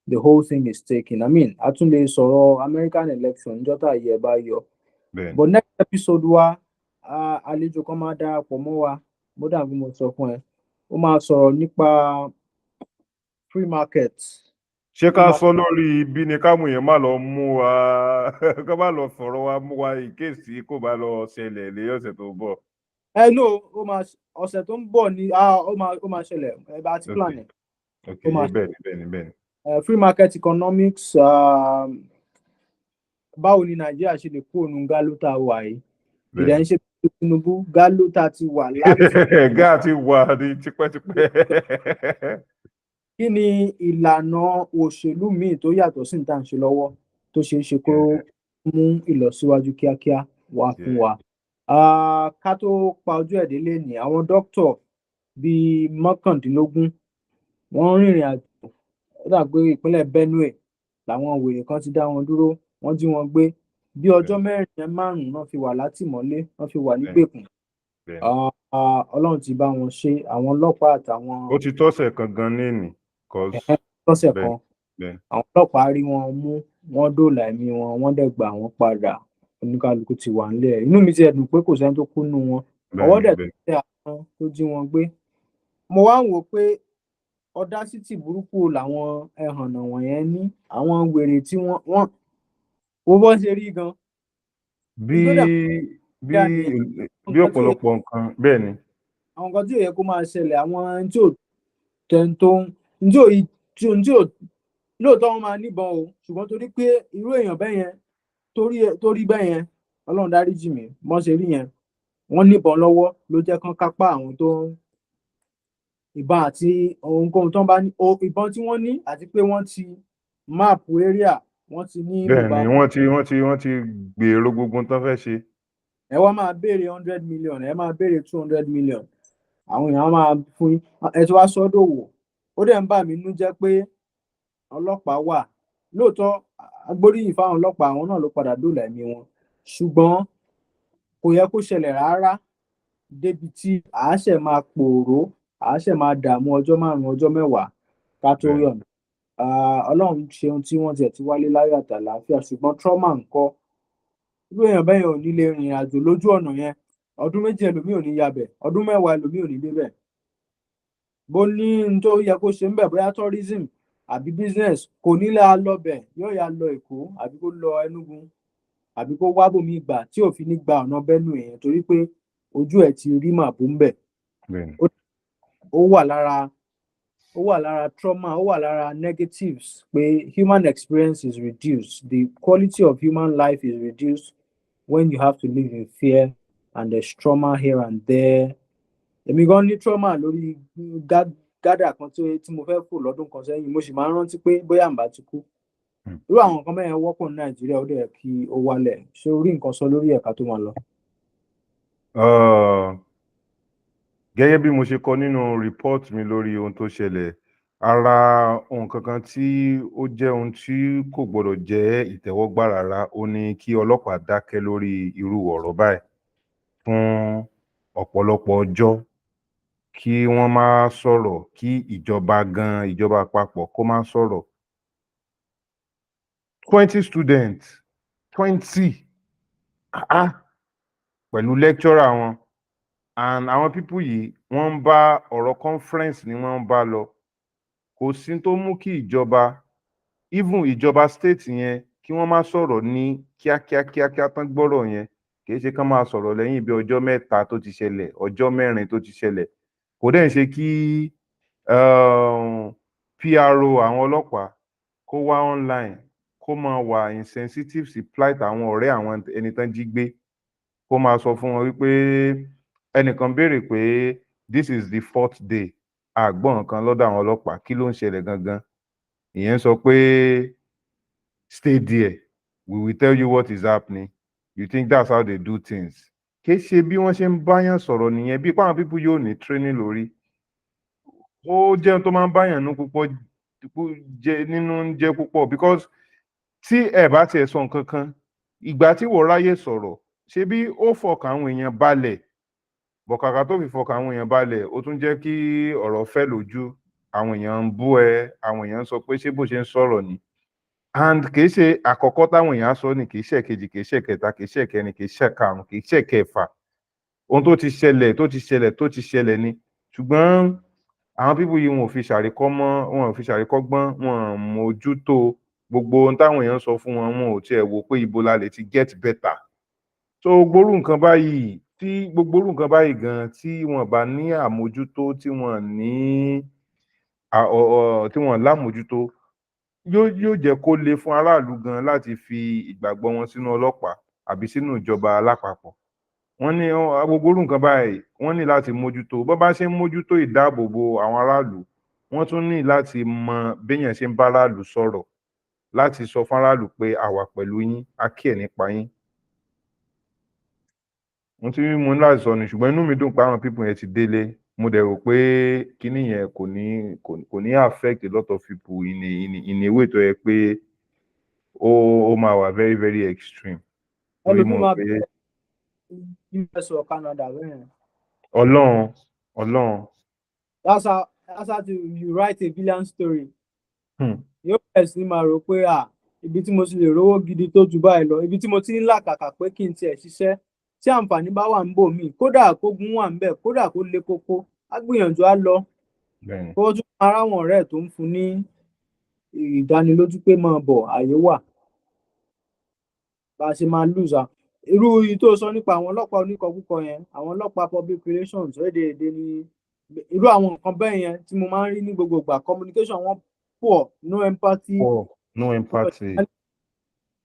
the whole thing is taking. I mean a tún lè sọ̀rọ̀ American election níjọ́ tá yẹ bá yọ. But next episode wa àlejò kan máa darapọ̀ mọ́ wa mo dàbí mo sọ fún ẹ ó máa sọ̀rọ̀ nípa free market. ṣé Free ká market. sọ lórí ibi ni káwọn èèyàn má lọ mú wa ká má lọ fọ̀rọ̀ wa mú wa in case tí kò bá lọ ṣẹlẹ̀ lé ọ̀sẹ̀ tó ń bọ̀. No, ó máa ọ̀sẹ̀ tó ń bọ̀ ni ó máa ṣẹlẹ̀ ẹ bá ti plan ẹ̀. ok Ó máa bẹ́ẹ̀ ni. free market economics, báwo ni Nàìjíríà ṣe lè kúrò nínú gálótà wà yìí? Ìdẹ̀ ń ṣe Tinubu, gálótà ti wà láti. gáà ti wà ní tipẹ́tipẹ́. Kí ni ìlànà òṣèlú míì tó yàtọ̀ sí nǹkan ṣe lọ́wọ́ tó ṣeé ṣe kó mú ìlọsíwájú kíákíá wá fún wa? Ká tó pa ojú ẹ̀ délé ní àwọn dókítà bíi mọ́kàndínlógún wọ́n rìnrìn àjò ó dà pé ìpínlẹ̀ Benue làwọn wèrè kan ti dá wọn dúró, wọ́n jí wọn gbé bí ọjọ́ mẹ́rin márùn-ún náà fi wà látìmọ́lé, wọ́n fi wà nígbèkùn. Ọlọ́run ti bá wọn ṣe, àwọn ọlọ́pàá àtàwọn. Ó ti tọ́sẹ̀ kan gan ní lọ́sẹ̀ kan àwọn ọlọ́pàá rí wọn mú, wọ́n dóòlà ẹ̀mí wọn, wọ́n dẹ̀ gbà wọ́n padà, oníkálukú ti wà nílẹ̀. Inú mi ti ẹ̀ dùn pé kò sẹ́ni tó kú nínú wọn, ọwọ́ dẹ̀ tó tẹ àwọn tó jí wọn gbé. Mo wá ń wò pé ọdásítì burúkú làwọn ẹhànnà wọ̀nyẹn ní, àwọn wèrè tí wọ́n wo bọ́ ṣe rí gan. bí ọ̀pọ̀lọpọ̀ nǹkan bẹ́ẹ̀ ni. Àwọn nǹkan tí ò yẹ kó máa ṣẹlẹ̀, àwọn tí ò lóòótọ́ wọn máa níbọn o, ṣùgbọ́n torí pé irú èèyàn bẹ́ẹ̀ yẹn torí bẹ́ẹ̀ yẹn, Ọlọ́run dáríjì mí, wọ́n ṣe rí yẹn, wọ́n níbọn lọ́wọ́ ló jẹ́ kán kápá àwọn tó ìbọn àti ohunkóhun tó ń bá ní ìbọn tí wọ́n ní, àti pé wọ́n ti máàpù area, wọ́n ti ní. bẹ́ẹ̀ ni wọ́n ti gbèrò gbogbo tán fẹ́ ṣe. Ẹ wá máa béèrè 100 million, ẹ máa béèrè 200 million, àwọn èèyàn máa fún yín, ẹ ti wá sọ́dọ̀ wò. Ó dẹ̀ ń bà mí nú jẹ́ pé ọlọ́pàá wà lóòótọ́, agbóríyìn fáwọn ọlọ́pàá, àwọn náà ló padà dóòlà ẹ̀mí wọn, ṣùgbọ́n kò yẹ kó ṣẹlẹ̀ rárá débi tí àáṣẹ máa pòòró, àáṣẹ máa dààmú ọjọ́ 5 ọjọ́ 10 ká tó yọ̀nà. Ọlọ́run ṣeun tí wọ́n tiẹ̀ ti wálé láyọ̀ àtàlàáfíà, ṣùgbọ́n trauma ńkọ́? Irú èèyàn bẹ́ẹ̀ yẹn ò ní lè rìnrìn àjò lójú ọ̀nà yẹn, ọdún 2 ẹlòmíì ò ní yabẹ̀, ọdún 10 ẹlòmíì ò ní débẹ̀. Bó ní n tó yẹ kó ṣe ń bẹ̀, bóyá tourism àbí business, kò ní lè lọ bẹ̀, yóò yà lọ Èkó àbí kó lọ Enugu àbí kó wá bòmí ìgbà tí ò fi ní gba ọ̀nà Benue yẹn, torí pé ojú ẹ̀ ti rí màbú ń bẹ̀. Ó wà lára trauma, ó wà lára negatives pé human experience is reduced, the quality of human life is reduced when you have to live in fear and there's trauma here and there. Èmi gan ní trauma lórí gádà kan tí mo fẹ́ fò lọ́dún kan sẹ́yìn, mo sì máa ń rántí pé bóyá àǹbá ti kú. Irú àwọn nǹkan bẹ́ẹ̀ wọ́pọ̀ ní Nàìjíríà, ó dẹ̀ kí ó wálẹ̀. Ṣé orí nǹkan sọ lórí ẹ̀ka tó máa lọ? Gẹ́gẹ́ bí mo ṣe kọ nínú report mi lórí ohun tó ṣẹlẹ̀, ara ohun kankan tí ó jẹ́ ohun tí kò gbọdọ̀ jẹ́ ìtẹ́wọ́gbà rárá, ó ní kí ọlọ́pàá dákẹ́ lórí irú ọ̀rọ̀ báyìí fún ọ̀pọ̀lọpọ̀ ọjọ́, kí wọ́n má sọ̀rọ̀, kí ìjọba àpapọ̀ kó má sọ̀rọ̀. 20 students 20 pẹ̀lú lecturer wọn, and àwọn people yìí wọ́n ń bá ọ̀rọ̀ conference ni wọ́n ń bá lọ. Kò sí tó mú kí ìjọba, even ìjọba state yẹn, kí wọ́n má sọ̀rọ̀ ní kíákíá tán gbọ́rọ̀ yẹn. Kì í ṣe kán máa sọ̀rọ̀ lẹ́yìn bí ọjọ́ 3 tó ti ṣẹlẹ̀, ọjọ́ 4 tó ti ṣẹlẹ̀. Kò dẹ̀ ń ṣe kí PRO àwọn ọlọ́pàá kó wá online kó máa wà insensitive sí plight àwọn ọ̀rẹ́ àwọn ẹni tán jí gbé, kó máa sọ fún wọn wípé ẹnìkan béèrè pé this is the 4th day, àgbọ̀n nǹkan lọ́dọ̀ àwọn ọlọ́pàá, kí ló ń ṣẹlẹ̀ gangan? Ìyẹn sọ pé stay there, we will tell you what is happening. You think that's how they do things? Kì í ṣe bí wọ́n ṣe ń báyàn sọ̀rọ̀ nìyẹn, bí pàwọn people yóò ní training lórí. Ó jẹ́ tó máa ń báyàn nínú púpọ̀, because tí ẹ bá tiẹ̀ sọ nǹkan kan, ìgbà tí wọ́n ráyè sọ̀rọ̀, ṣe bí ó fọkàn àwọn èèyàn balẹ̀, bọ̀kàkà tó fi fọkàn àwọn èèyàn balẹ̀, ó tún jẹ́ kí ọ̀rọ̀ fẹ́ lójú. Àwọn èèyàn ń bú ẹ, àwọn èèyàn ń sọ pé ṣé bó ṣe ń sọ̀rọ̀ ni. And kì í ṣe àkọ́kọ́ táwọn èèyàn sọ ni, kì í ṣe kejì, kì í ṣe kẹta, kì í ṣe kẹrin, kì í ṣe karùn-ún, kì í ṣe kẹfà. Ohun tó ti ṣẹlẹ̀ ni. Ṣùgbọ́n àwọn pípù yìí wọn ò fi ṣàríkọ́mọ́, wọn ò fi ṣàríkọ́gbọ́n, wọn ò mójútó gbogbo ohun táwọn èèyàn sọ fún wọn, wọn ò tiẹ̀ wò pé ibo la lè ti get better. So gbogbo irú nǹkan báyìí gan tí wọn bá ní àmójútó, tí wọn ní tí wọn lámójútó, yóò jẹ́ kó le fún aráàlú gan láti fi ìgbàgbọ́ wọn sínú ọlọ́pàá àbí sínú ìjọba alápapọ̀. Wọ́n ní gbogbo irú nǹkan báyìí wọ́n ní láti mójútó. Bó bá ṣe ń mójútó ìdáàbòbò àwọn aráàlú, wọ́n tún ní láti mọ béèyàn ṣe ń bá aráàlú sọ̀rọ̀, láti sọ fún aráàlú pé a wà pẹ̀lú yín, a care nípa yín. Mo ti mú láti sọ ni, ṣùgbọ́n inú mi dùn pé àwọn people yẹn ti délé. Mo dẹ̀ rò pé kíní yẹn kò ní affect a lot of people in a way tó yẹ pé ó máa wà very very extreme. Torí mo rò pé US or Canada bẹ́ẹ̀. Ọlọ́run. That's how you write a villain story. Yóò bẹ̀rẹ̀ sí máa rò pé ibi tí mo ti lè rówó gidi tó ju báyìí lọ, ibi tí mo ti ń làkàkà pé kí n tiẹ̀ ṣiṣẹ́ tí àǹfààní bá wà ń bò mí, kódà kógun wà ń bẹ̀, kódà kó le koko, á gbìyànjú á lọ. Kó tún ara wọn ọ̀rẹ́ tó ń fún ní ìdánilójú pé máa bọ̀, àyè wà. Bá a ṣe máa lùzà. Irú yìí tó sọ nípa àwọn ọlọ́pàá oníkọkúkọ yẹn, àwọn ọlọ́pàá public relations rédèrèdè ni irú àwọn nǹkan bẹ́ẹ̀ yẹn tí mo máa ń rí ní gbogbo ìgbà. Communication wọn poor, no empathy.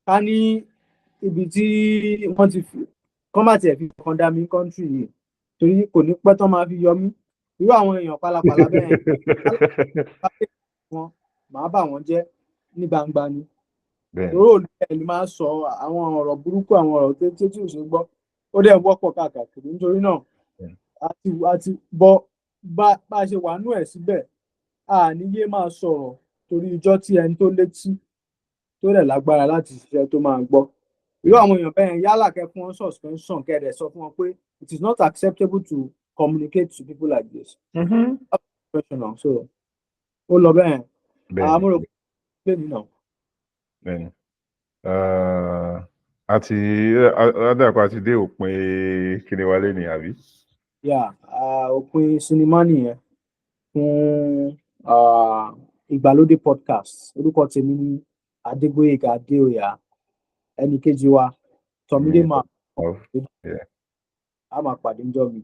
Ká ní ibi tí wọ́n ti fi kán bá tiẹ̀ fi kan dá mi country yìí, torí kò ní pẹ́ tán máa fi yọ mí. Irú àwọn èèyàn pálapàla bẹ́ẹ̀ yẹn wọn màá bà wọ́n jẹ́ ní gbangba ni. Torí olùkẹ́ máa sọ àwọn ọ̀rọ̀ burúkú, àwọn ọ̀rọ̀ tí ò ṣe gbọ́, ó dẹ̀ wọ́pọ̀ káàkiri. Nítorí náà àti bọ́ bá a ṣe wà nú ẹ̀ síbẹ̀, ní yé máa sọ̀rọ̀ torí ijọ́ tí ẹni tó létí tó rẹ̀ lágbára láti ṣiṣẹ́ tó máa gbọ́. Irú àwọn èèyàn bẹ́ẹ̀ yálà kẹ́ fún wọn suspension, kẹ́ẹ̀dẹ̀ sọ fún wọn pé it is not acceptable to communicate to people like this. Professional, so ó lọ bẹ́ẹ̀. Mo rò pé nínú. Bẹ́ẹ̀ni. Adàpọ̀ àti dé òpin kíni wálé ni àbí? Òpin sinimá nìyẹn fún ìgbàlódé podcast. Orúkọ tèmi ní Adégbóyèga Adéoyà, ẹnì kejì wa Tọ́mídé Maff. A máa pàdé ńjọ́ mi.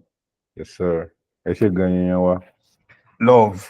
Yes sir. Ẹ ṣé gan-an yẹn wa. Love.